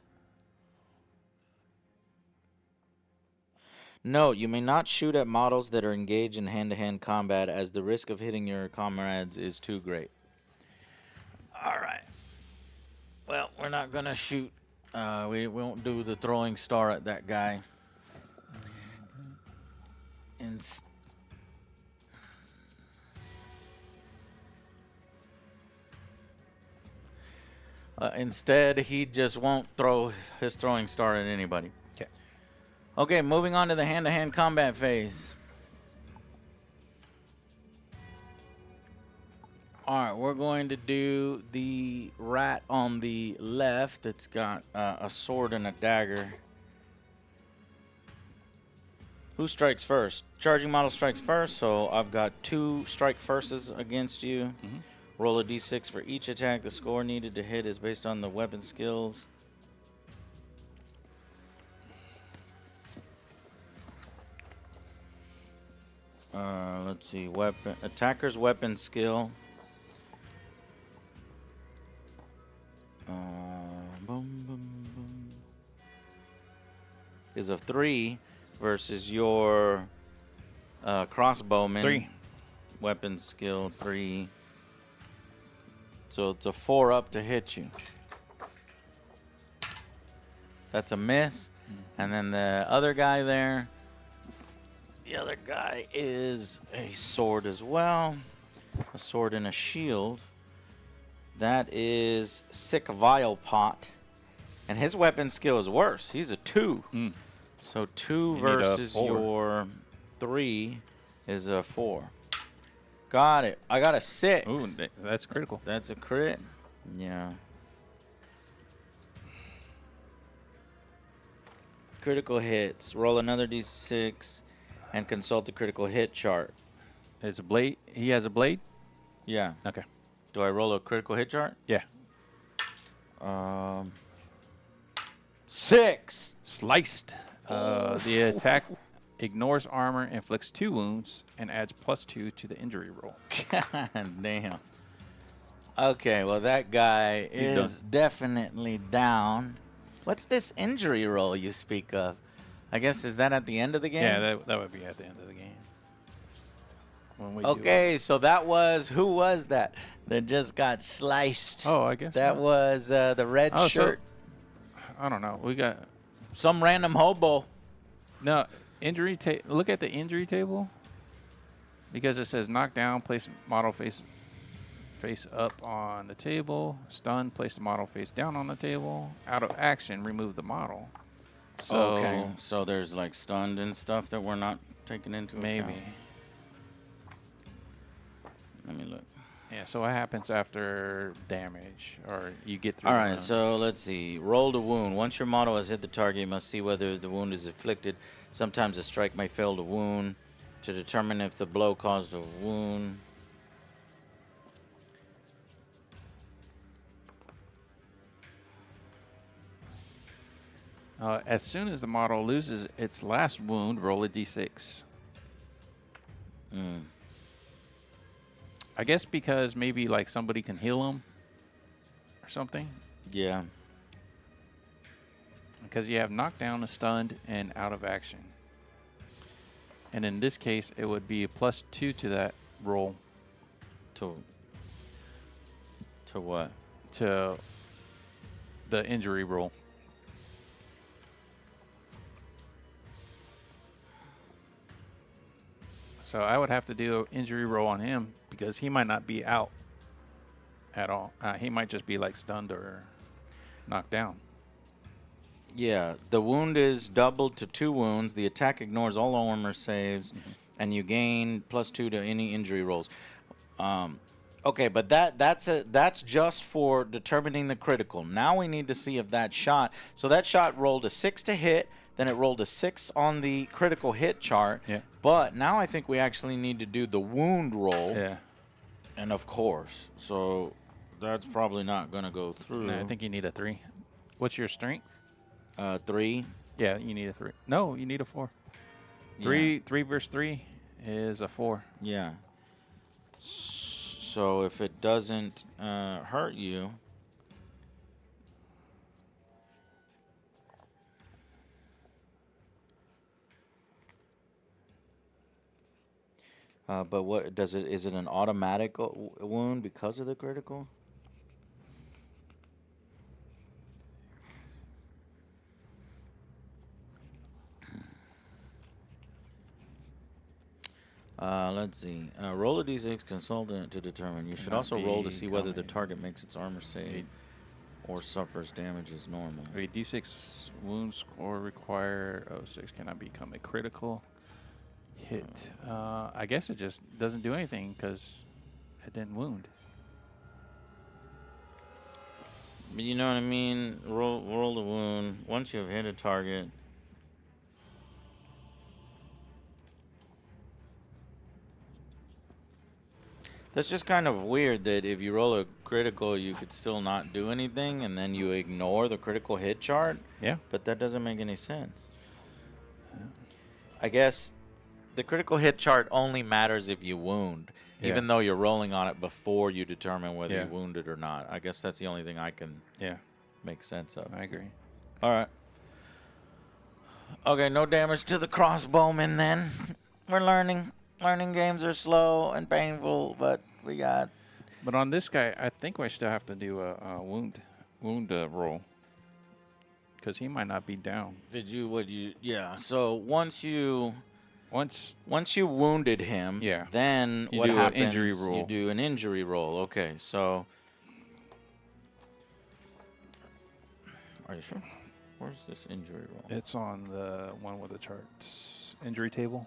Note, you may not shoot at models that are engaged in hand-to-hand combat as the risk of hitting your comrades is too great. All right. Well, we're not going to shoot. We won't do the throwing star at that guy. Instead, he just won't throw his throwing star at anybody. Okay. Okay, moving on to the hand-to-hand combat phase. All right, we're going to do the rat on the left. It's got a sword and a dagger. Who strikes first? Charging model strikes first, so I've got 2 strike firsts against you. Mm-hmm. Roll a d6 for each attack. The score needed to hit is based on the weapon skills. Let's see. Attacker's weapon skill. Boom, boom, boom. Is a 3 versus your crossbowman. 3. Weapon skill 3. So it's a 4 up to hit you. That's a miss. And then the other guy there, the other guy is a sword as well. A sword and a shield. That is Sick Vile Pot. And his weapon skill is worse. He's a 2. So 2 versus your 3 is a 4. Got it. I got a 6. Ooh, that's critical. That's a crit? Yeah. Critical hits. Roll another d6 and consult the critical hit chart. It's a blade. He has a blade? Yeah. Okay. Do I roll a critical hit chart? Yeah. 6. Sliced. The attack ignores armor, inflicts 2 wounds, and adds +2 to the injury roll. God damn. Okay, well, that guy is definitely down. What's this injury roll you speak of? I guess, is that at the end of the game? Yeah, that would be at the end of the game. When we okay, so that was, who was that just got sliced? Oh, I guess. That was the red shirt. So, I don't know. We got some random hobo. No, injury. Look at the injury table, because it says knock down, place model face up on the table. Stun, place the model face down on the table. Out of action, remove the model. So, okay, so there's like stunned and stuff that we're not taking into account. Maybe. Let me look. Yeah, so what happens after damage, or you get through? All right, so let's see. Roll the wound. Once your model has hit the target, you must see whether the wound is inflicted. Sometimes a strike may fail to wound. To determine if the blow caused a wound. As soon as the model loses its last wound, roll a d6. I guess because maybe like somebody can heal him or something. Yeah. Because you have knockdown, stunned, and out of action. And in this case, it would be a +2 to that roll. To what? To the injury roll. So I would have to do an injury roll on him because he might not be out at all. He might just be like stunned or knocked down. Yeah, the wound is doubled to 2 wounds. The attack ignores all armor saves, and you gain +2 to any injury rolls. Okay, but that's just for determining the critical. Now we need to see if that shot. So that shot rolled a 6 to hit. Then it rolled a 6 on the critical hit chart. Yeah. But now I think we actually need to do the wound roll. Yeah. And of course, so that's probably not going to go through. No, I think you need a 3. What's your strength? 3. Yeah, you need a 3. No, you need a 4. 3 versus 3, is a 4. Yeah. So if it doesn't hurt you, but what does it? Is it an automatic wound because of the critical? Let's see. Roll a d6 consultant to determine. You should also roll to see whether the target makes its armor save or suffers damage as normal. A d6 wound score require 6 cannot become a critical hit. I guess it just doesn't do anything because it didn't wound. You know what I mean? Roll the wound. Once you've hit a target. That's just kind of weird that if you roll a critical, you could still not do anything, and then you ignore the critical hit chart. Yeah. But that doesn't make any sense. I guess the critical hit chart only matters if you wound, even though you're rolling on it before you determine whether you wounded or not. I guess that's the only thing I can make sense of. I agree. All right. Okay, no damage to the crossbowman then. We're learning. Learning games are slow and painful, but we got... But on this guy, I think I still have to do a wound roll. Because he might not be down. Yeah, so once you wounded him, then you what do happens? An injury roll. You do an injury roll. Okay, so... Are you sure? Where's this injury roll? It's on the one with the charts. Injury table.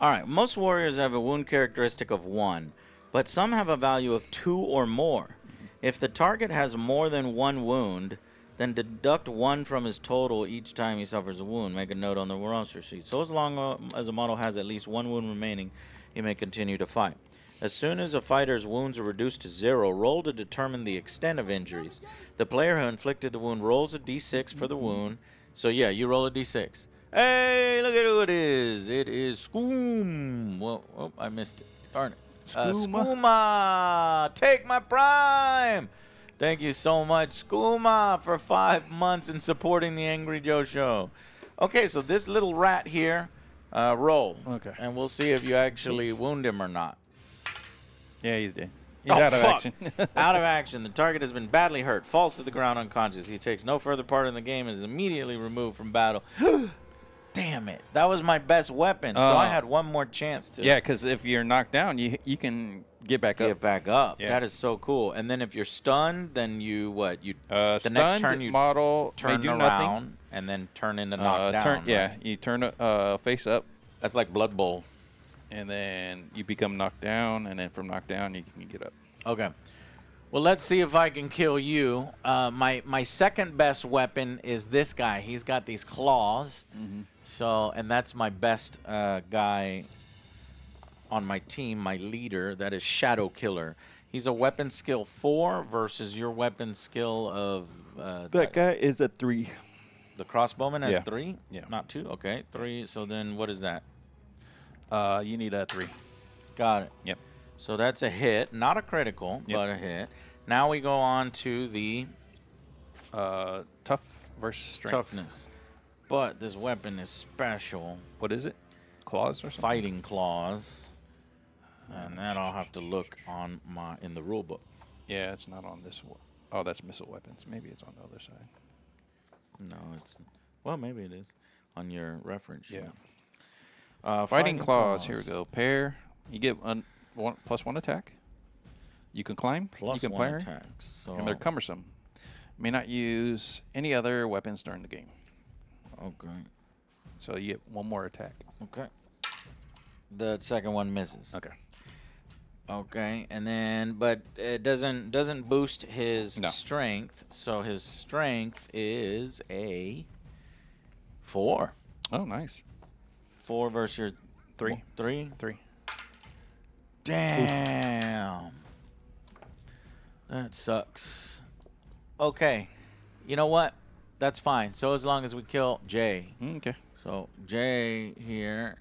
All right, most warriors have a wound characteristic of 1, but some have a value of 2 or more. If the target has more than 1 wound, then deduct 1 from his total each time he suffers a wound. Make a note on the roster sheet. So as long as a model has at least 1 wound remaining, he may continue to fight. As soon as a fighter's wounds are reduced to 0, roll to determine the extent of injuries. The player who inflicted the wound rolls a d6 for the wound. So yeah, you roll a d6. Hey, look at who it is. It is Skoom. Well, oh, I missed it. Darn it. Skooma. Take my prime. Thank you so much, Skooma, for 5 months in supporting the Angry Joe Show. Okay, so this little rat here, roll. Okay. And we'll see if you actually wound him or not. Yeah, he's dead. He's out of action. Out of action. The target has been badly hurt. Falls to the ground unconscious. He takes no further part in the game and is immediately removed from battle. Damn it. That was my best weapon, so I had one more chance to... Yeah, because if you're knocked down, you can get back up. Get back up. Yeah. That is so cool. And then if you're stunned, then you, what? You the next turn you model turn may do around nothing. and then turn into knockdown. Right? Yeah, you turn face up. That's like Blood Bowl. And then you become knocked down, and then from knockdown, you can get up. Okay. Well, let's see if I can kill you. My second best weapon is this guy. He's got these claws. So, and that's my best guy on my team, my leader. That is Shadow Killer. He's a weapon skill 4 versus your weapon skill of... that guy is a 3. The crossbowman has 3? Yeah. Not 2? Okay, 3. So then what is that? You need a 3. Got it. Yep. So that's a hit. Not a critical, but a hit. Now we go on to the... tough versus strength. Toughness. But this weapon is special. What is it? Claws or something? Fighting claws. And that I'll have to look on in the rule book. Yeah, it's not on this one. Oh, that's missile weapons. Maybe it's on the other side. No, it's... Well, maybe it is. On your reference sheet. Yeah. Fighting claws. Here we go. Pair. You get +1 attack. You can climb. Plus you can 1 parry. attacks. So And they're cumbersome. May not use any other weapons during the game. okay. So you get 1 more attack. Okay. The second one misses. Okay. Okay, and then but it doesn't boost his strength, so his strength is a 4. Oh, nice. 4 versus your 3. 3. 3. Damn. Oof. That sucks. Okay, you know what? That's fine. So as long as we kill Jay. Okay. So Jay here.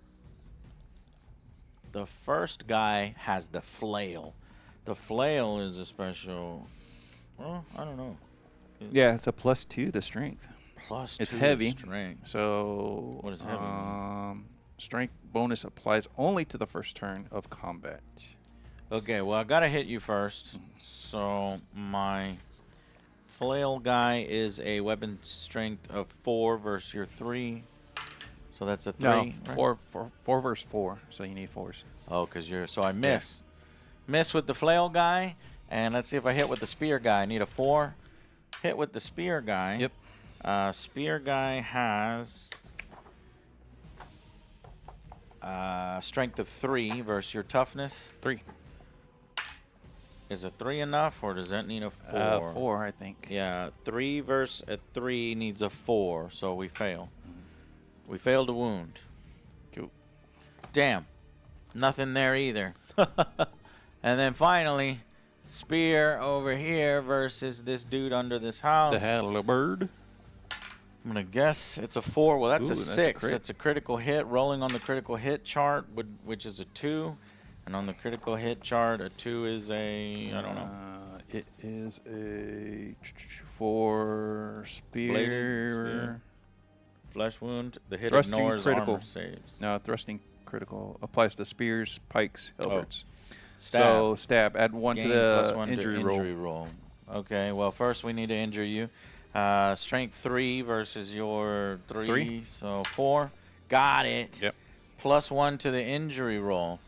The first guy has the flail. The flail is a special. Well, I don't know. Yeah, it's a +2 to strength. Plus it's 2 heavy. Strength. So what is heavy mean? Strength bonus applies only to the first turn of combat. Okay, well I gotta hit you first. So my flail guy is a weapon strength of 4 versus your 3. So that's a 3. No, right? 4 versus 4. So you need 4s. Oh, because you're. So I miss. Yeah. Miss with the flail guy. And let's see if I hit with the spear guy. I need a 4. Hit with the spear guy. Yep. Spear guy has strength of 3 versus your toughness. 3. Is a 3 enough, or does that need a 4? 4, I think. Yeah, 3 versus a 3 needs a 4, so we fail. We failed to wound. Cool. Damn. Nothing there either. And then finally, spear over here versus this dude under this house. The halberd. I'm going to guess it's a 4. Well, that's a 6. That's It's a critical hit. Rolling on the critical hit chart, which is a 2. And on the critical hit chart, a 2 is a, I don't know. It is a 4 spear. Spear. Flesh wound. The hit Thrusting ignores critical. armor saves. No, thrusting critical applies to spears, pikes, halberds. Stab. So stab. Add 1 Gain to the +1 to injury roll. Okay, well, first we need to injure you. Strength 3 versus your 3. So 4. Got it. Yep. +1 to the injury roll.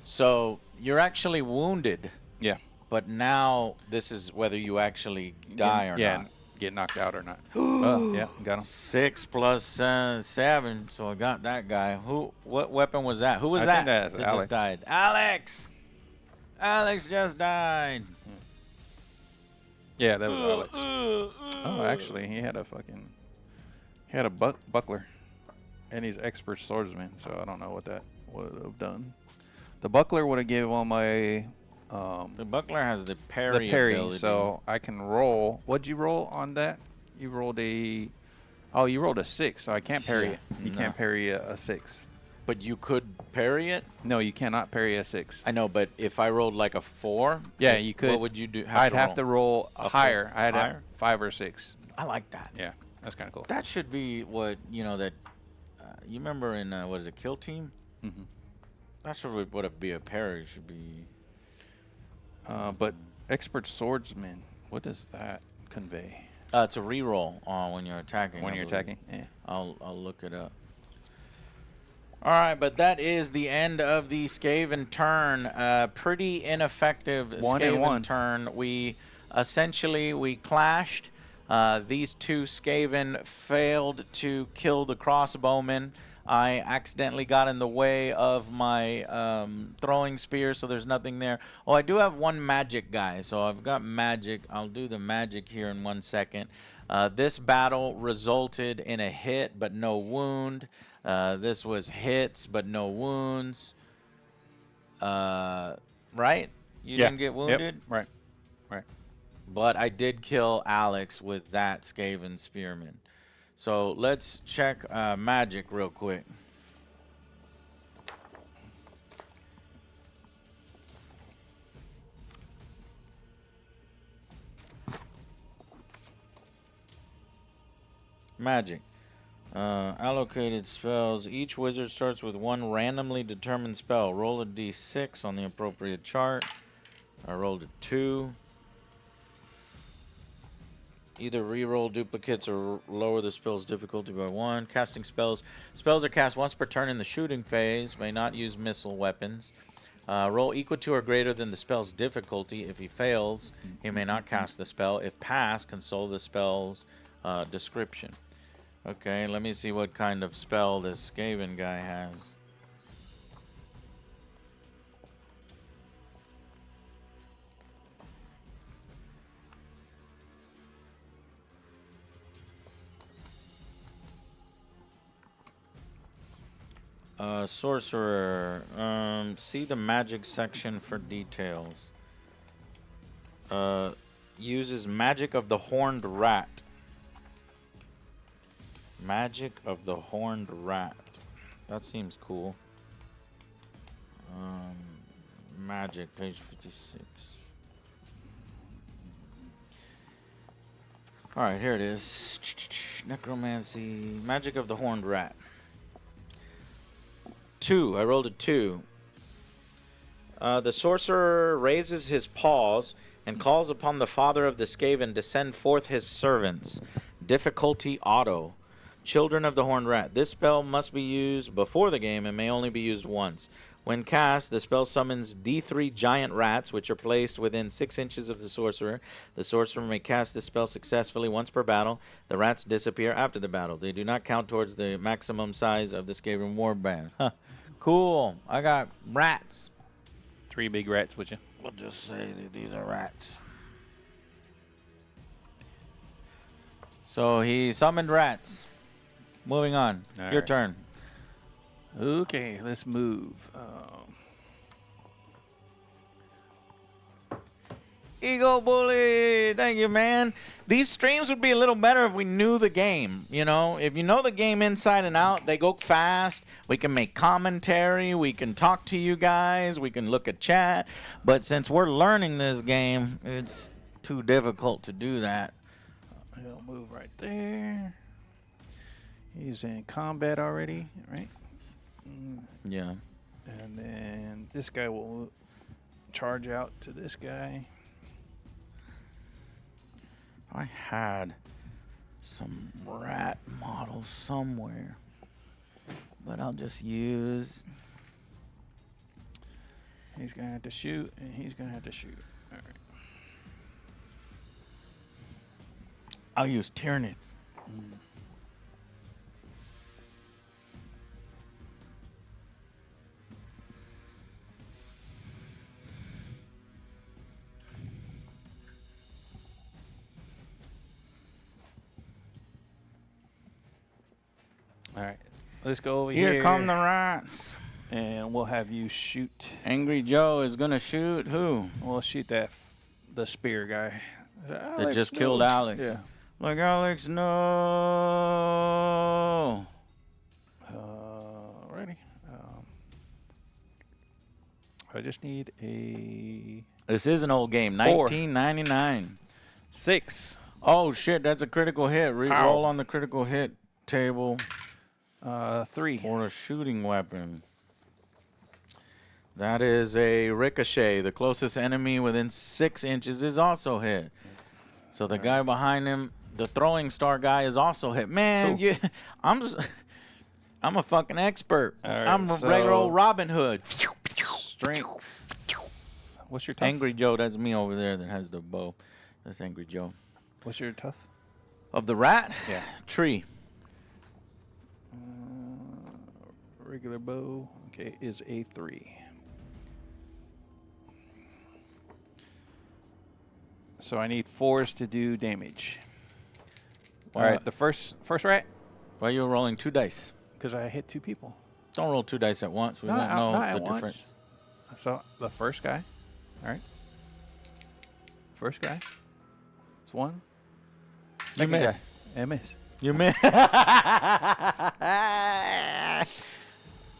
So you're actually wounded. Yeah. But now this is whether you actually die or not. Get knocked out or not. Yeah, got him. 6 plus 7, so I got that guy. What weapon was that? Who was I that? think that's that Alex. just died? Alex! Alex just died. Yeah, that was Alex. Oh, actually, he had a buckler, and he's expert swordsman. So I don't know what that would have done. The buckler would have given on my. The buckler has the parry ability. So I can roll. What'd you roll on that? You rolled a. Oh, you rolled a 6, so I can't parry it. You can't parry a 6. But you could parry it? No, you cannot parry a 6. I know, but if I rolled like a 4, yeah, you could. What would you do? I'd have to roll higher. I'd higher? have 5 or 6. I like that. Yeah, that's kind of cool. That should be what you you remember in what is it, Kill Team? Mm-hmm. That should would be a parry. Should be. But expert swordsman, what does that convey? It's a reroll when you're attacking. When you're attacking, yeah. I'll look it up. All right, but that is the end of the Skaven turn. Pretty ineffective Skaven turn. We essentially clashed. These 2 Skaven failed to kill the crossbowmen. I accidentally got in the way of my throwing spear, so there's nothing there. Oh, I do have 1 magic guy, so I've got magic. I'll do the magic here in 1 second. This battle resulted in a hit, but no wound. This was hits, but no wounds. Right? You didn't get wounded? Yep. Right. But I did kill Alex with that Skaven Spearman. So let's check magic real quick. Magic. Allocated spells. Each wizard starts with 1 randomly determined spell. Roll a d6 on the appropriate chart. I rolled a 2. Either re-roll duplicates or lower the spell's difficulty by 1. Casting spells. Spells are cast once per turn in the shooting phase. May not use missile weapons. Roll equal to or greater than the spell's difficulty. If he fails, he may not cast the spell. If passed, consult the spell's description. Okay, let me see what kind of spell this Skaven guy has. Sorcerer. See the magic section for details. Uses magic of the horned rat. Magic of the horned rat. That seems cool. Magic, page 56. All right, here it is. Necromancy. Magic of the horned rat. 2. I rolled a 2. The sorcerer raises his paws and calls upon the father of the Skaven to send forth his servants. Difficulty auto. Children of the Horned Rat. This spell must be used before the game and may only be used once. When cast, the spell summons D3 giant rats, which are placed within 6 inches of the sorcerer. The sorcerer may cast this spell successfully once per battle. The rats disappear after the battle. They do not count towards the maximum size of the Skaven warband. Huh. Cool. I got rats. 3 big rats with you. We'll just say that these are rats. So he summoned rats. Moving on. All Your right. turn. Okay, let's move. Ego Bully. Thank you, man. These streams would be a little better if we knew the game. You know, if you know the game inside and out, they go fast. We can make commentary. We can talk to you guys. We can look at chat. But since we're learning this game, it's too difficult to do that. He'll move right there. He's in combat already, right? Yeah. And then this guy will charge out to this guy. I had some rat models somewhere, but I'll just use. He's going to have to shoot, and he's going to have to shoot. All right. I'll use Tyranids. All right, let's go over here. Here come the rats. And we'll have you shoot. Angry Joe is gonna shoot who? We'll shoot that the spear guy. That just killed Alex. Yeah. Like, Alex, no. Ready? I just need a This is an old game. 1999. 6. Oh, shit, that's a critical hit. Roll on the critical hit table 3. for a shooting weapon. That is a ricochet. The closest enemy within 6 inches is also hit. So the guy behind him, the throwing star guy, is also hit. Man, I'm a fucking expert. All right, I'm a regular old Robin Hood. Strength. What's your tough? Angry Joe, that's me over there that has the bow. That's Angry Joe. What's your tough? Of the rat? Yeah. Tree. Regular bow. Okay, is a 3. So I need 4s to do damage. All right, the first rat, Why are you rolling 2 dice? because I hit 2 people. Don't roll 2 dice at once. We No, won't know not at the once. difference. So the first guy. All right. First guy. It's 1. You Second miss. guy. I miss. You miss. I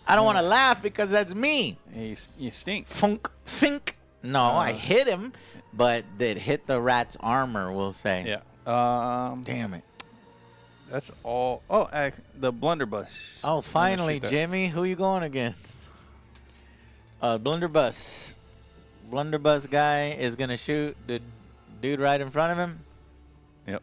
don't want to laugh because that's me. You stink. Funk. Fink. No, I hit him, but that hit the rat's armor, we'll say. Yeah. Damn it. That's all. Oh, the blunderbuss. Oh, finally, shoot that. Jimmy. Who you going against? Blunderbuss. Blunderbuss guy is going to shoot the dude right in front of him. Yep.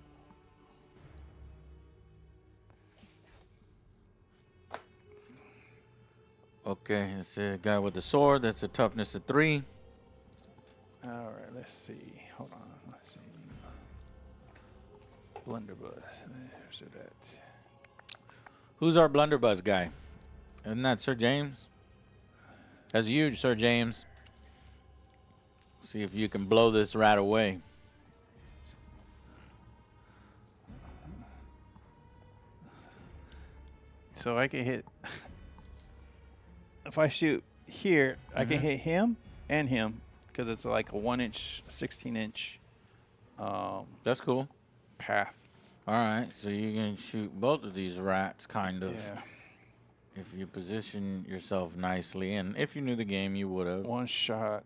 Okay, it's a guy with the sword. That's a toughness of 3. All right. Let's see. Hold on. Let's see. Blunderbuss. There's that. Who's our blunderbuss guy? Isn't that Sir James? That's huge, Sir James. See if you can blow this rat away. So I can hit. if I shoot here, I can hit him and him because it's like a 1-inch, 16-inch. That's cool. Path. All right, so you can shoot both of these rats, kind of. Yeah. If you position yourself nicely, and if you knew the game, you would have. One shot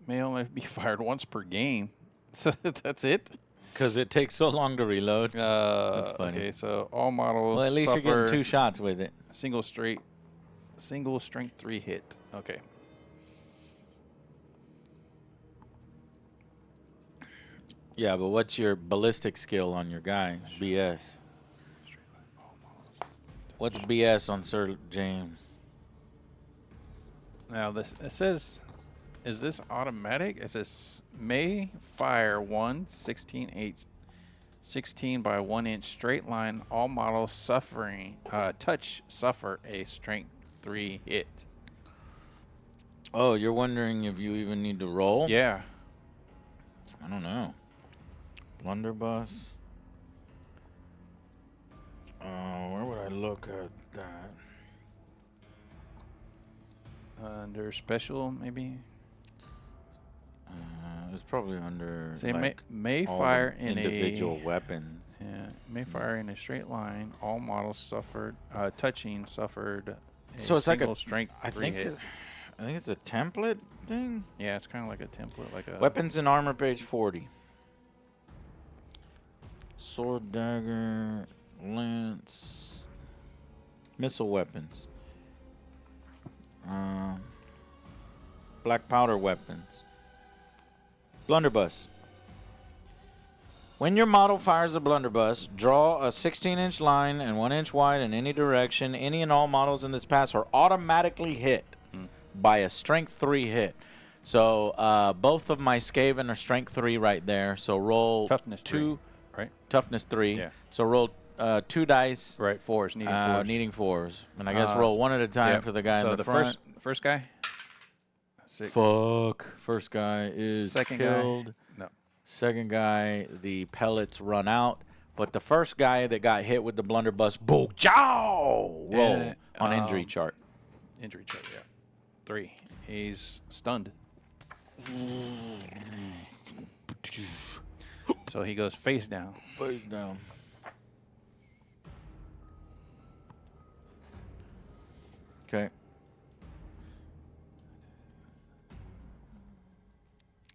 may only be fired once per game. So that's it? Because it takes so long to reload. That's funny. Okay, so all models Well, at least you're getting 2 shots with it. Single strength 3 hit. Okay. Yeah, but what's your ballistic skill on your guy? BS. What's BS on Sir James? Now it says, is this automatic? It says may fire 16 by 1 inch straight line. All models touch suffer a strength 3 hit. Oh, you're wondering if you even need to roll? Yeah. I don't know. Blunderbuss. Where would I look at that? Under special, maybe. It's probably under. Say like may all fire the in individual weapons. Yeah, may fire in a straight line. All models suffered touching suffered. So it's like a strength. I think it's a template thing. Yeah, it's kind of like a template, like a Weapons and armor, page 40. Sword, dagger, lance, missile weapons, black powder weapons, blunderbuss. When your model fires a blunderbuss, draw a 16-inch line and 1 inch wide in any direction. Any and all models in this pass are automatically hit by a strength 3 hit. So both of my Skaven are strength 3 right there. So roll toughness 2, 3, right? Toughness 3. Yeah. So roll 2 dice. Right, 4s, needing 4s. Needing 4s. And I guess roll one at a time for the guy in the front. First guy? 6. Fuck. First guy is Second killed. guy? No. Second guy, the pellets run out. But the first guy that got hit with the blunderbuss, boom, chow, roll on injury chart. Injury chart, yeah. 3. He's stunned. So he goes face down. Face down. Okay.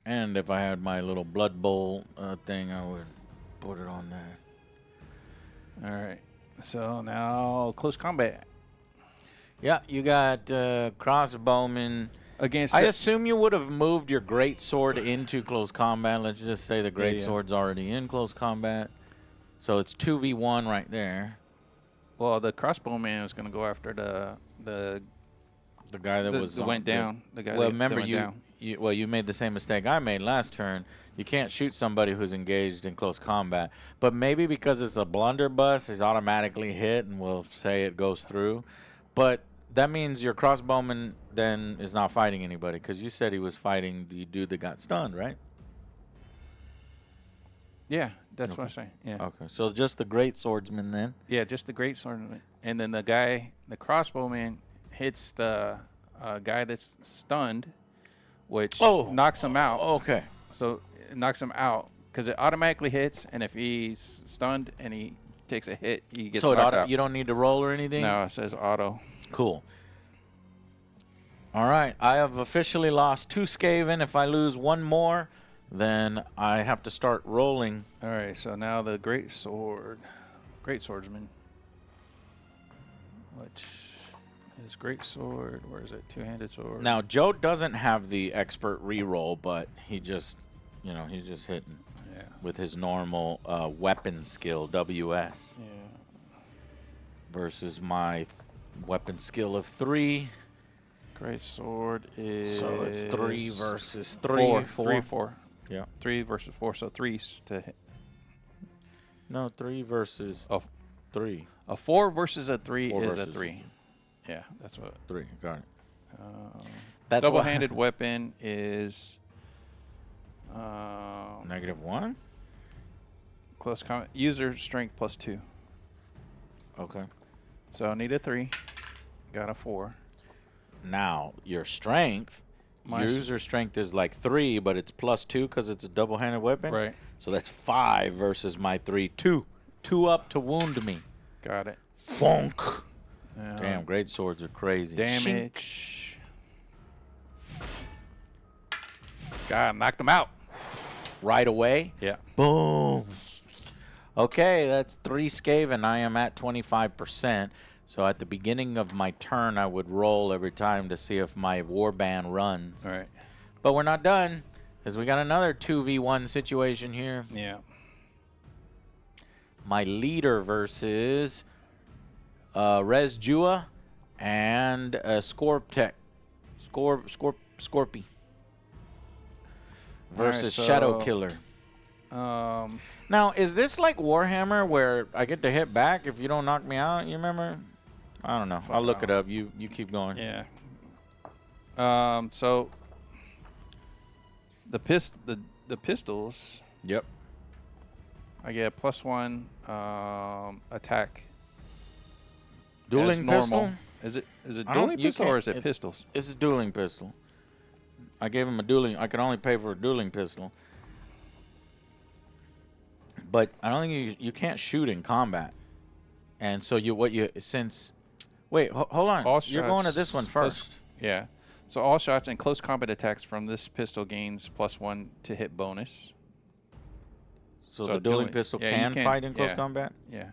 And if I had my little blood bowl thing, I would put it on there. All right. So now close combat. Yeah, you got crossbowmen. Against I assume you would have moved your great sword into close combat. Let's just say the great sword's already in close combat. So it's 2v1 right there. Well, the crossbowman is going to go after the guy that went down. The guy well, that remember went down. you made the same mistake I made last turn. You can't shoot somebody who's engaged in close combat. But maybe because it's a blunderbuss, it's automatically hit, and we'll say it goes through. But that means your crossbowman then is not fighting anybody, because you said he was fighting the dude that got stunned, right? Yeah, that's what I'm saying. Yeah. Okay, so just the great swordsman then. Yeah, just the great swordsman. And then the crossbowman hits the guy that's stunned, which knocks him out. Okay. So it knocks him out because it automatically hits, and if he's stunned and he takes a hit, he gets knocked out. You don't need to roll or anything? No, it says auto. Cool. All right, I have officially lost 2 Skaven. If I lose 1 more, then I have to start rolling. All right, so now the great swordsman, which is great sword. Where is it? Two-handed sword. Now Joe doesn't have the expert reroll, but he just, he's just hitting with his normal weapon skill WS. Yeah. Versus my weapon skill of 3. Great sword is so it's 3 versus 3. 4. Yeah. 3 versus 4, so 3's to hit. No, 3 versus 3. A 4 versus a 3 is a 3. 3. Yeah, that's what. 3, got it. That's double-handed weapon is -1. Close combat. User strength +2. Okay. So I need a 3. Got a 4. Now, your strength, user strength is like 3, but it's +2 because it's a double-handed weapon. Right. So that's 5 versus my 3. 2. 2 up to wound me. Got it. Funk. Damn, great swords are crazy. Damage. God, knocked him out. Right away? Yeah. Boom. Okay, that's 3 Skaven. I am at 25%. So at the beginning of my turn, I would roll every time to see if my warband runs. All right. But we're not done, because we got another 2v1 situation here. Yeah. My leader versus Res Jua and Scorptech. Scorpy. Versus All right, Shadow Killer. Now, is this like Warhammer where I get to hit back if you don't knock me out? You remember? I don't know. I'll look it up. You keep going. Yeah. So the pistols. Yep. I get +1 attack. Dueling pistol? Is it dueling pistol or is it pistols? It's a dueling pistol. I gave him a dueling. I could only pay for a dueling pistol. But I don't think you can't shoot in combat. And so wait, hold on. You're going to this one first. Yeah. So all shots and close combat attacks from this pistol gains +1 to hit bonus. So the dueling pistol can fight in close combat? Yeah.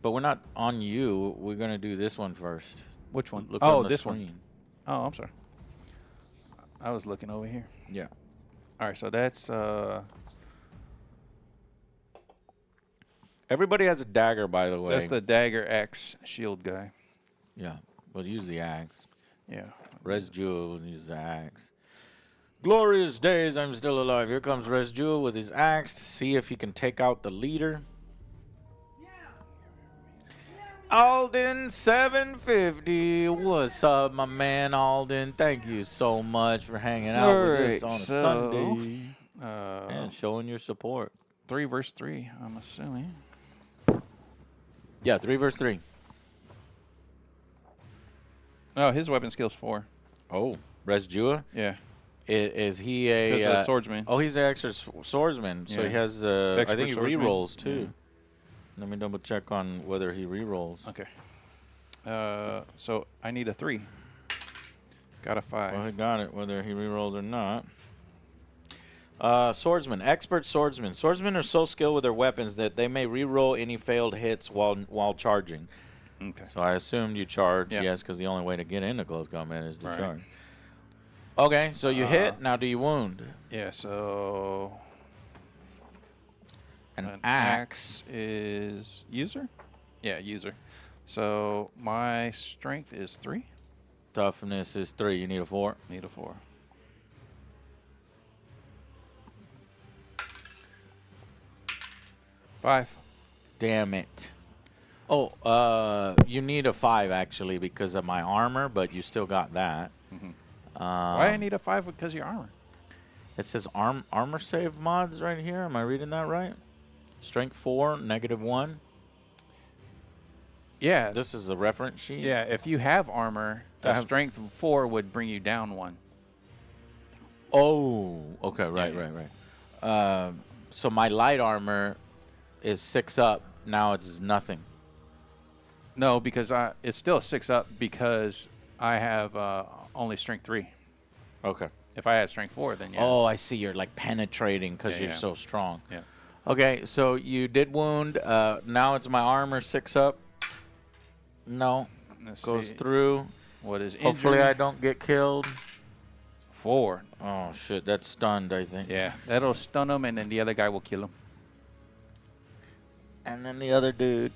But we're not on you. We're going to do this one first. Which one? Look on the screen. One. Oh, I'm sorry. I was looking over here. Yeah. All right, so that's everybody has a dagger, by the way. that's the dagger axe shield guy. Yeah. We'll use the axe. Yeah. Res Jewel will use the axe. Glorious days, I'm still alive. Here comes Res Jewel with his axe to see if he can take out the leader. Alden 750. What's up, my man Alden? Thank you so much for hanging out with us on a Sunday and showing your support. 3 versus 3, I'm assuming. Yeah, 3 versus 3. Oh, his weapon skill's 4. Oh, Res Jua? Yeah. Is he a swordsman? Oh, he's an extra swordsman. So he has I think he re-rolls too. Yeah. Let me double check on whether he re-rolls. Okay. So I need a 3. Got a 5. Well, he got it, whether he re-rolls or not. Swordsman, expert swordsman. Swordsmen are so skilled with their weapons that they may re-roll any failed hits while charging. Okay. So I assumed you charge, yes, because the only way to get into close combat is to charge. Okay, so you hit. Now do you wound? Yeah, so An axe is user? Yeah, user. So my strength is 3. Toughness is 3. You need a 4. Need a 4. Five. Damn it. Oh, you need a 5 actually because of my armor, but you still got that. Mm-hmm. Why I need a 5 because of your armor? It says armor save mods right here. Am I reading that right? Strength 4, -1. Yeah. This is a reference sheet. Yeah, if you have armor, the strength 4 would bring you down 1. Oh, okay, right. So my light armor is 6 up. Now it's nothing. No, because it's still 6 up because I have only strength 3. Okay. If I had strength 4, then yeah. Oh, I see. You're like penetrating because you're so strong. Yeah. Okay, so you did wound. Now it's my armor 6 up. No. Goes through. What is injury? Hopefully I don't get killed. 4. Oh, shit. That's stunned, I think. Yeah. That'll stun him, and then the other guy will kill him. And then the other dude.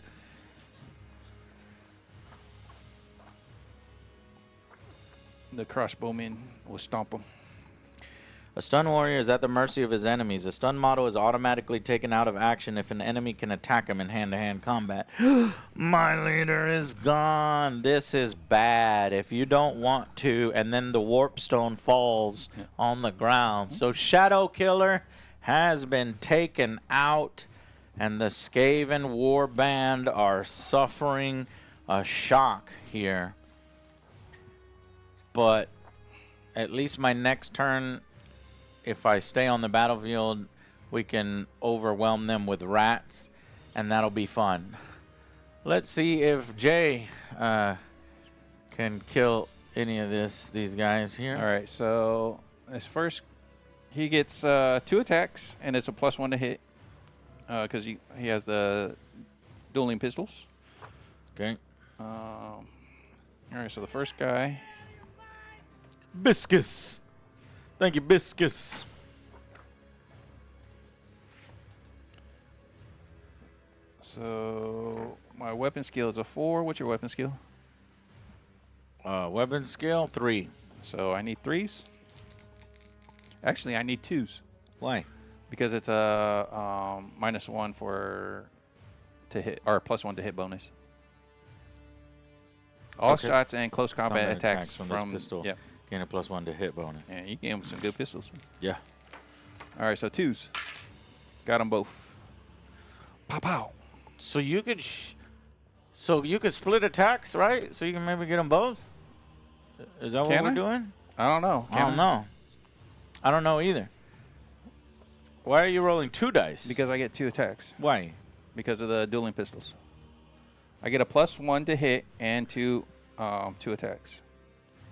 The crossbowman will stomp him. A stun warrior is at the mercy of his enemies. A stun model is automatically taken out of action if an enemy can attack him in hand-to-hand combat. My leader is gone. This is bad. If you don't want to, and then the warp stone falls on the ground. So Shadow Killer has been taken out, and the Skaven warband are suffering a shock here. but at least my next turn, if I stay on the battlefield, we can overwhelm them with rats, and that'll be fun. Let's see if Jay can kill any of these guys here. All right, so this first, he gets 2 attacks, and it's a +1 to hit because he has the dueling pistols. Okay. All right, so the first guy. Biscus. Thank you, Biscus. So my weapon skill is a 4. What's your weapon skill? Weapon skill 3. So I need 3s. Actually, I need 2s Why? because it's a -1 to hit or +1 to hit bonus. All Okay. shots and close combat Combat attacks from from this pistol. Yep. Gain a +1 to hit bonus. Yeah, you gave him some good pistols. Yeah. All right, so 2s. Got them both. Pow pow. So you could, split attacks, right? So you can maybe get them both. Is that what Can we're I? doing? I don't know. I don't know. I don't know either. Why are you rolling 2 dice? Because I get 2 attacks. Why? Because of the dueling pistols. I get a +1 to hit and 2 attacks.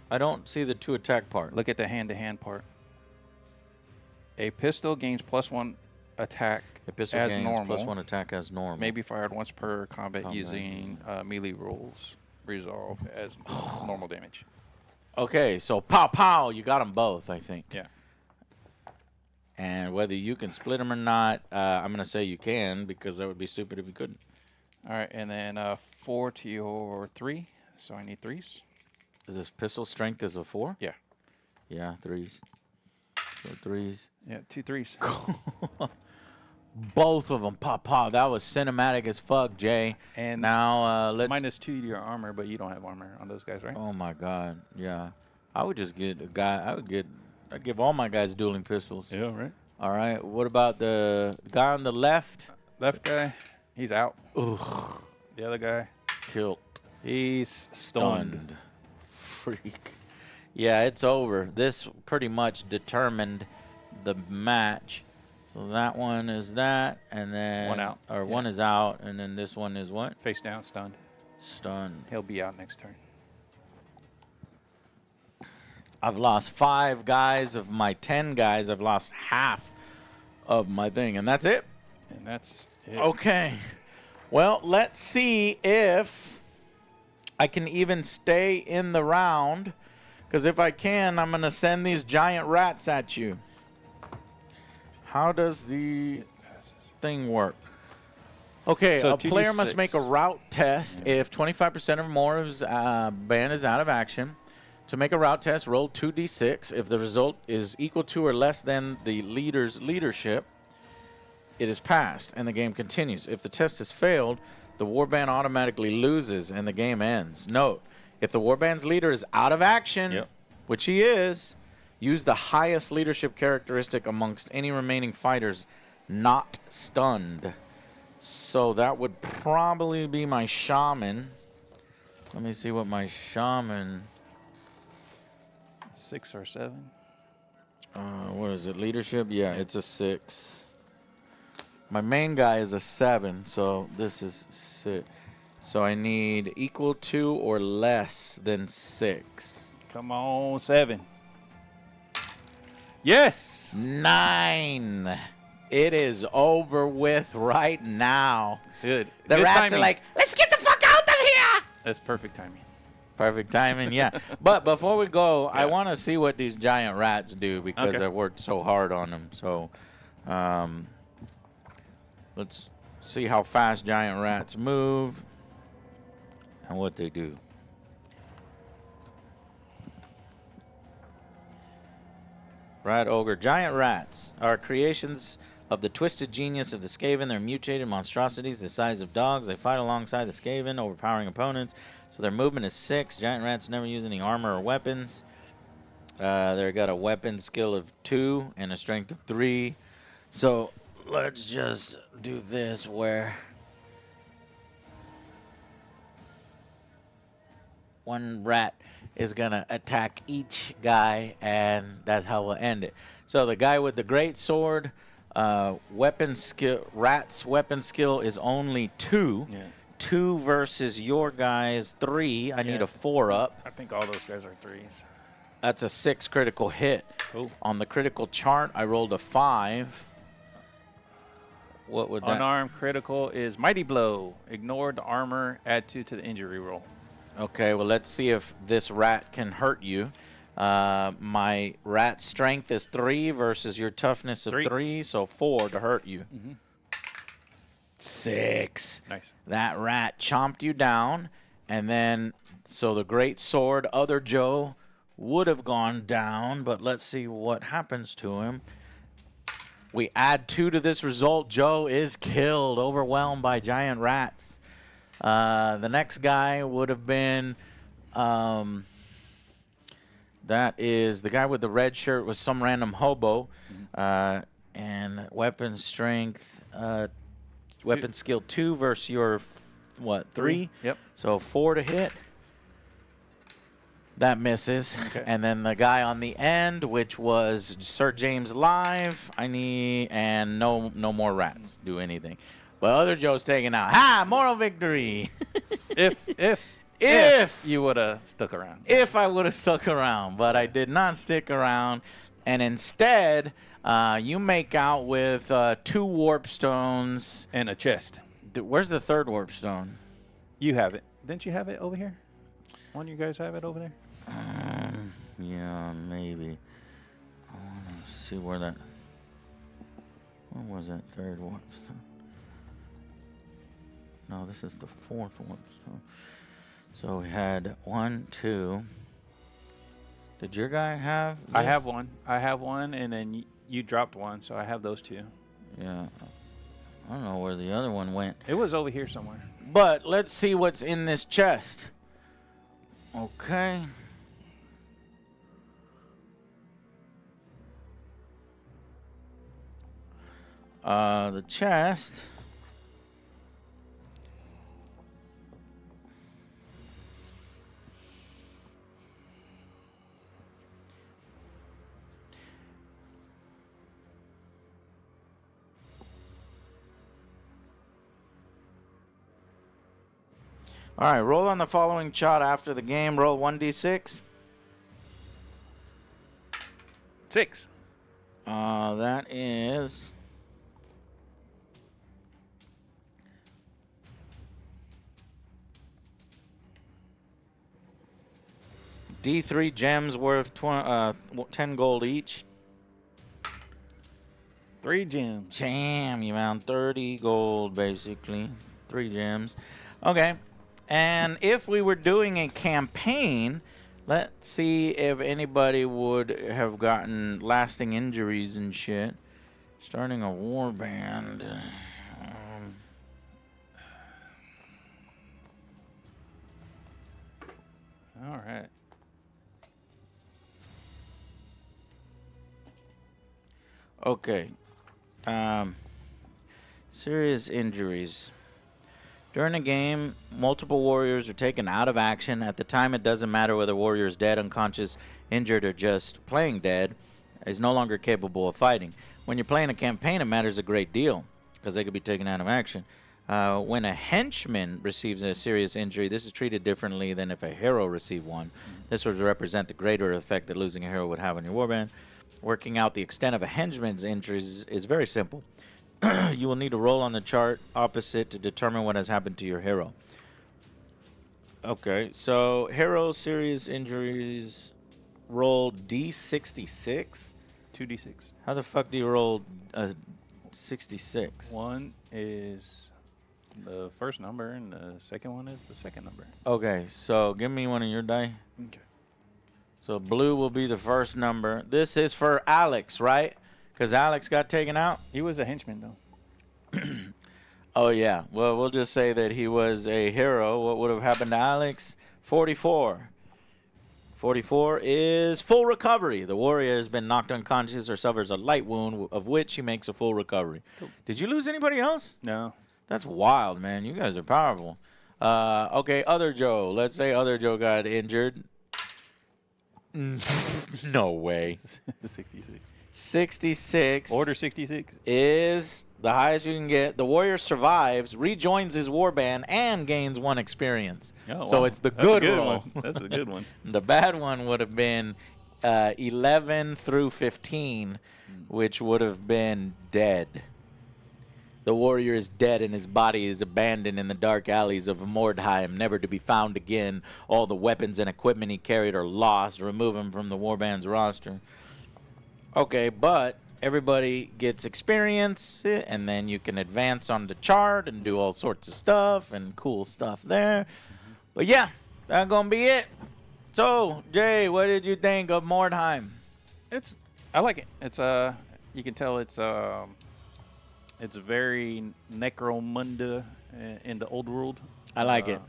I don't see the 2 attack part. Look at the hand-to-hand part. A pistol gains +1 attack The pistol as gains normal. +1 attack as normal. Maybe fired once per combat Combat. using melee rules. Resolve as normal damage. Okay, so pow pow, you got them both, I think. Yeah. And whether you can split them or not, I'm gonna say you can because that would be stupid if you couldn't. All right, and then 4 to your 3. So I need 3s. Is this pistol strength is a 4? Yeah. Yeah, 3s. So 3s. Yeah, 2 3s. Both of them, pop. That was cinematic as fuck, Jay. And now let's. -2 to your armor, but you don't have armor on those guys, right? Oh my God, yeah. I would just get a guy. I'd give all my guys dueling pistols. Yeah, right. All right. What about the guy on the left? Left guy, he's out. Ugh, The other guy, killed. he's stunned. Freak. Yeah, it's over. This pretty much determined the match. So that one is that, and then One out. or Yeah. one is out, and then this one is what? Face down, stunned. Stunned. He'll be out next turn. I've lost 5 guys of my 10 guys. I've lost half of my thing, and that's it. And that's it. Okay. Well, let's see if I can even stay in the round. Because if I can, I'm going to send these giant rats at you. How does the thing work? Okay, So a player 2d6. must make a route test if 25% or more of his band is out of action. To make a route test, roll 2d6. If the result is equal to or less than the leader's leadership, it is passed, and the game continues. If the test has failed, the warband automatically loses, and the game ends. Note, if the warband's leader is out of action, which he is, use the highest leadership characteristic amongst any remaining fighters not stunned. So that would probably be my shaman. Let me see what my shaman... 6 or 7. what is it? Leadership? Yeah, it's a 6. My main guy is a 7, so this is 6. So I need equal to or less than 6. Come on, 7. Yes! 9. It is over with right now. Good. The Good rats timing. are like, let's get the fuck out of here! That's perfect timing. Perfect timing, yeah. But before we go, I want to see what these giant rats do because I worked so hard on them. So let's see how fast giant rats move and what they do. Rat Ogre. Giant rats are creations of the twisted genius of the Skaven. They're mutated monstrosities the size of dogs. They fight alongside the Skaven, overpowering opponents. So their movement is 6. Giant rats never use any armor or weapons. They've got a weapon skill of 2 and a strength of 3. So let's just do this where one rat is going to attack each guy, and that's how we'll end it. So the guy with the great sword, weapon skill, Rat's weapon skill is only 2. Yeah. 2 versus your guy's 3. I need a 4 up. I think all those guys are 3s. That's a 6 critical hit. Cool. On the critical chart, I rolled a 5. What would that? Unarmed critical is Mighty Blow. Ignore the armor, add 2 to the injury roll. Okay, well, let's see if this rat can hurt you. My rat strength is 3 versus your toughness of 3, so 4 to hurt you. 6. Nice. That rat chomped you down, and then, so the great sword, other Joe, would have gone down, but let's see what happens to him. We add 2 to this result. Joe is killed, overwhelmed by giant rats. The next guy would have been, that is the guy with the red shirt was some random hobo. And weapon strength, weapon skill 2 versus your, what, 3? Yep. So 4 to hit. That misses. Okay. And then the guy on the end, which was Sir James Live, I need, and no more rats do anything. But other Joe's taken out. Ha! Moral victory. If you would have stuck around. If I would have stuck around, but I did not stick around. And instead, you make out with 2 warp stones. And a chest. Where's the 3rd warp stone? You have it. Didn't you have it over here? One of you guys have it over there? Yeah, maybe. I want to see where that... What was that 3rd warp stone? No, this is the 4th warp stone. So we had 1, 2. Did your guy have this? I have one. I have one, and then you dropped one, so I have those 2. Yeah. I don't know where the other one went. It was over here somewhere. But let's see what's in this chest. Okay. The chest. All right, roll on the following chart after the game. Roll 1d6. 6. That is... D3 gems worth 10 gold each. 3 gems. Damn, you found 30 gold, basically. 3 gems. Okay. And if we were doing a campaign, let's see if anybody would have gotten lasting injuries and shit. Starting a war band. All right. Okay. Serious injuries. During a game, multiple warriors are taken out of action. At the time, it doesn't matter whether a warrior is dead, unconscious, injured, or just playing dead. Is no longer capable of fighting. When you're playing a campaign, it matters a great deal because they could be taken out of action. When a henchman receives a serious injury, this is treated differently than if a hero received one. This would represent the greater effect that losing a hero would have on your warband. Working out the extent of a henchman's injuries is very simple. You will need to roll on the chart opposite to determine what has happened to your hero. Okay, so hero serious injuries, roll D66. 2d6. How the fuck do you roll 66? 1 is the first number, and the second one is the second number. Okay, so give me one of your die. Okay. So blue will be the first number. This is for Alex, right? Because Alex got taken out? He was a henchman, though. Oh, yeah. Well, we'll just say that he was a hero. What would have happened to Alex? 44. 44 is full recovery. The warrior has been knocked unconscious or suffers a light wound, of which he makes a full recovery. Cool. Did you lose anybody else? No. That's wild, man. You guys are powerful. Okay, other Joe. Let's say other Joe got injured. No way. 66. 66. Order 66 is the highest you can get. The warrior survives, rejoins his warband, and gains 1 experience. Oh, so wow. it's the That's a good good roll. one. That's a good one. The bad one would have been 11 through 15, which would have been dead. The warrior is dead and his body is abandoned in the dark alleys of Mordheim, never to be found again. All the weapons and equipment he carried are lost. Remove him from the warband's roster. Okay, but everybody gets experience, and then you can advance on the chart and do all sorts of stuff and cool stuff there. But yeah, that's going to be it. So, Jay, what did you think of Mordheim? I like it. It's you can tell it's very Necromunda in the old world. I like it.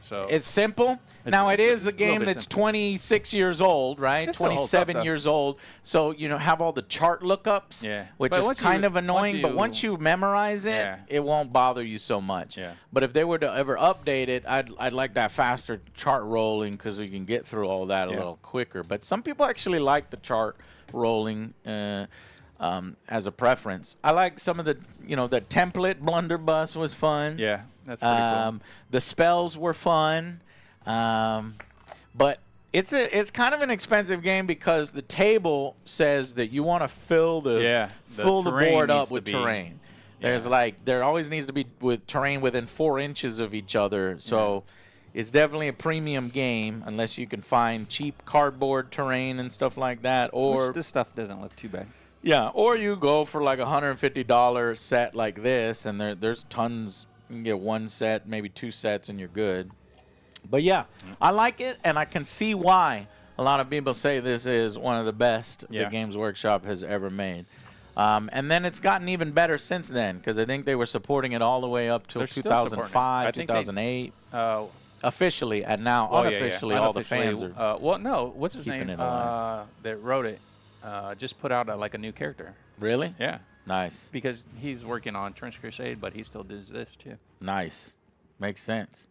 So it's simple. Now it is a game that's simple. 26 years old, right? It still holds up, 27 though. years old. So have all the chart lookups, Yeah. which But is once kind you- of annoying. But once you memorize it, Yeah. it won't bother you so much. Yeah. But if they were to ever update it, I'd like that faster chart rolling because you can get through all that a little quicker. But some people actually like the chart rolling as a preference. I like some of the the template blunderbuss was fun. Yeah, that's pretty cool. The spells were fun. But it's kind of an expensive game because the table says that you want to fill the terrain board up needs to with be- terrain. Yeah. There always needs to be with terrain within 4 inches of each other. So it's definitely a premium game unless you can find cheap cardboard terrain and stuff like that. Or Which this stuff doesn't look too bad. yeah, or you go for like $150 set like this, and there's tons. You can get 1 set, maybe 2 sets, and you're good. But yeah, I like it, and I can see why a lot of people say this is one of the best the Games Workshop has ever made. And then it's gotten even better since then, because I think they were supporting it all the way up till They're still supporting it. 2005, I think they- 2008. Officially, and now unofficially, all the fans are well, no, what's his keeping name? it alive. That wrote it just put out a new character. Really? Yeah, Nice. because he's working on Trench Crusade, but he still does this too. Nice. Makes sense.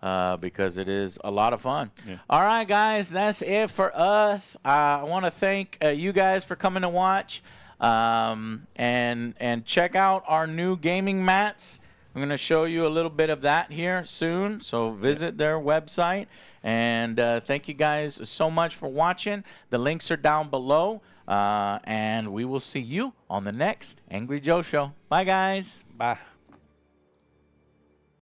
Because it is a lot of fun. Yeah. All right, guys, that's it for us. I want to thank you guys for coming to watch, and check out our new gaming mats. I'm going to show you a little bit of that here soon, so visit their website. And thank you guys so much for watching. The links are down below, and we will see you on the next Angry Joe Show. Bye, guys. Bye.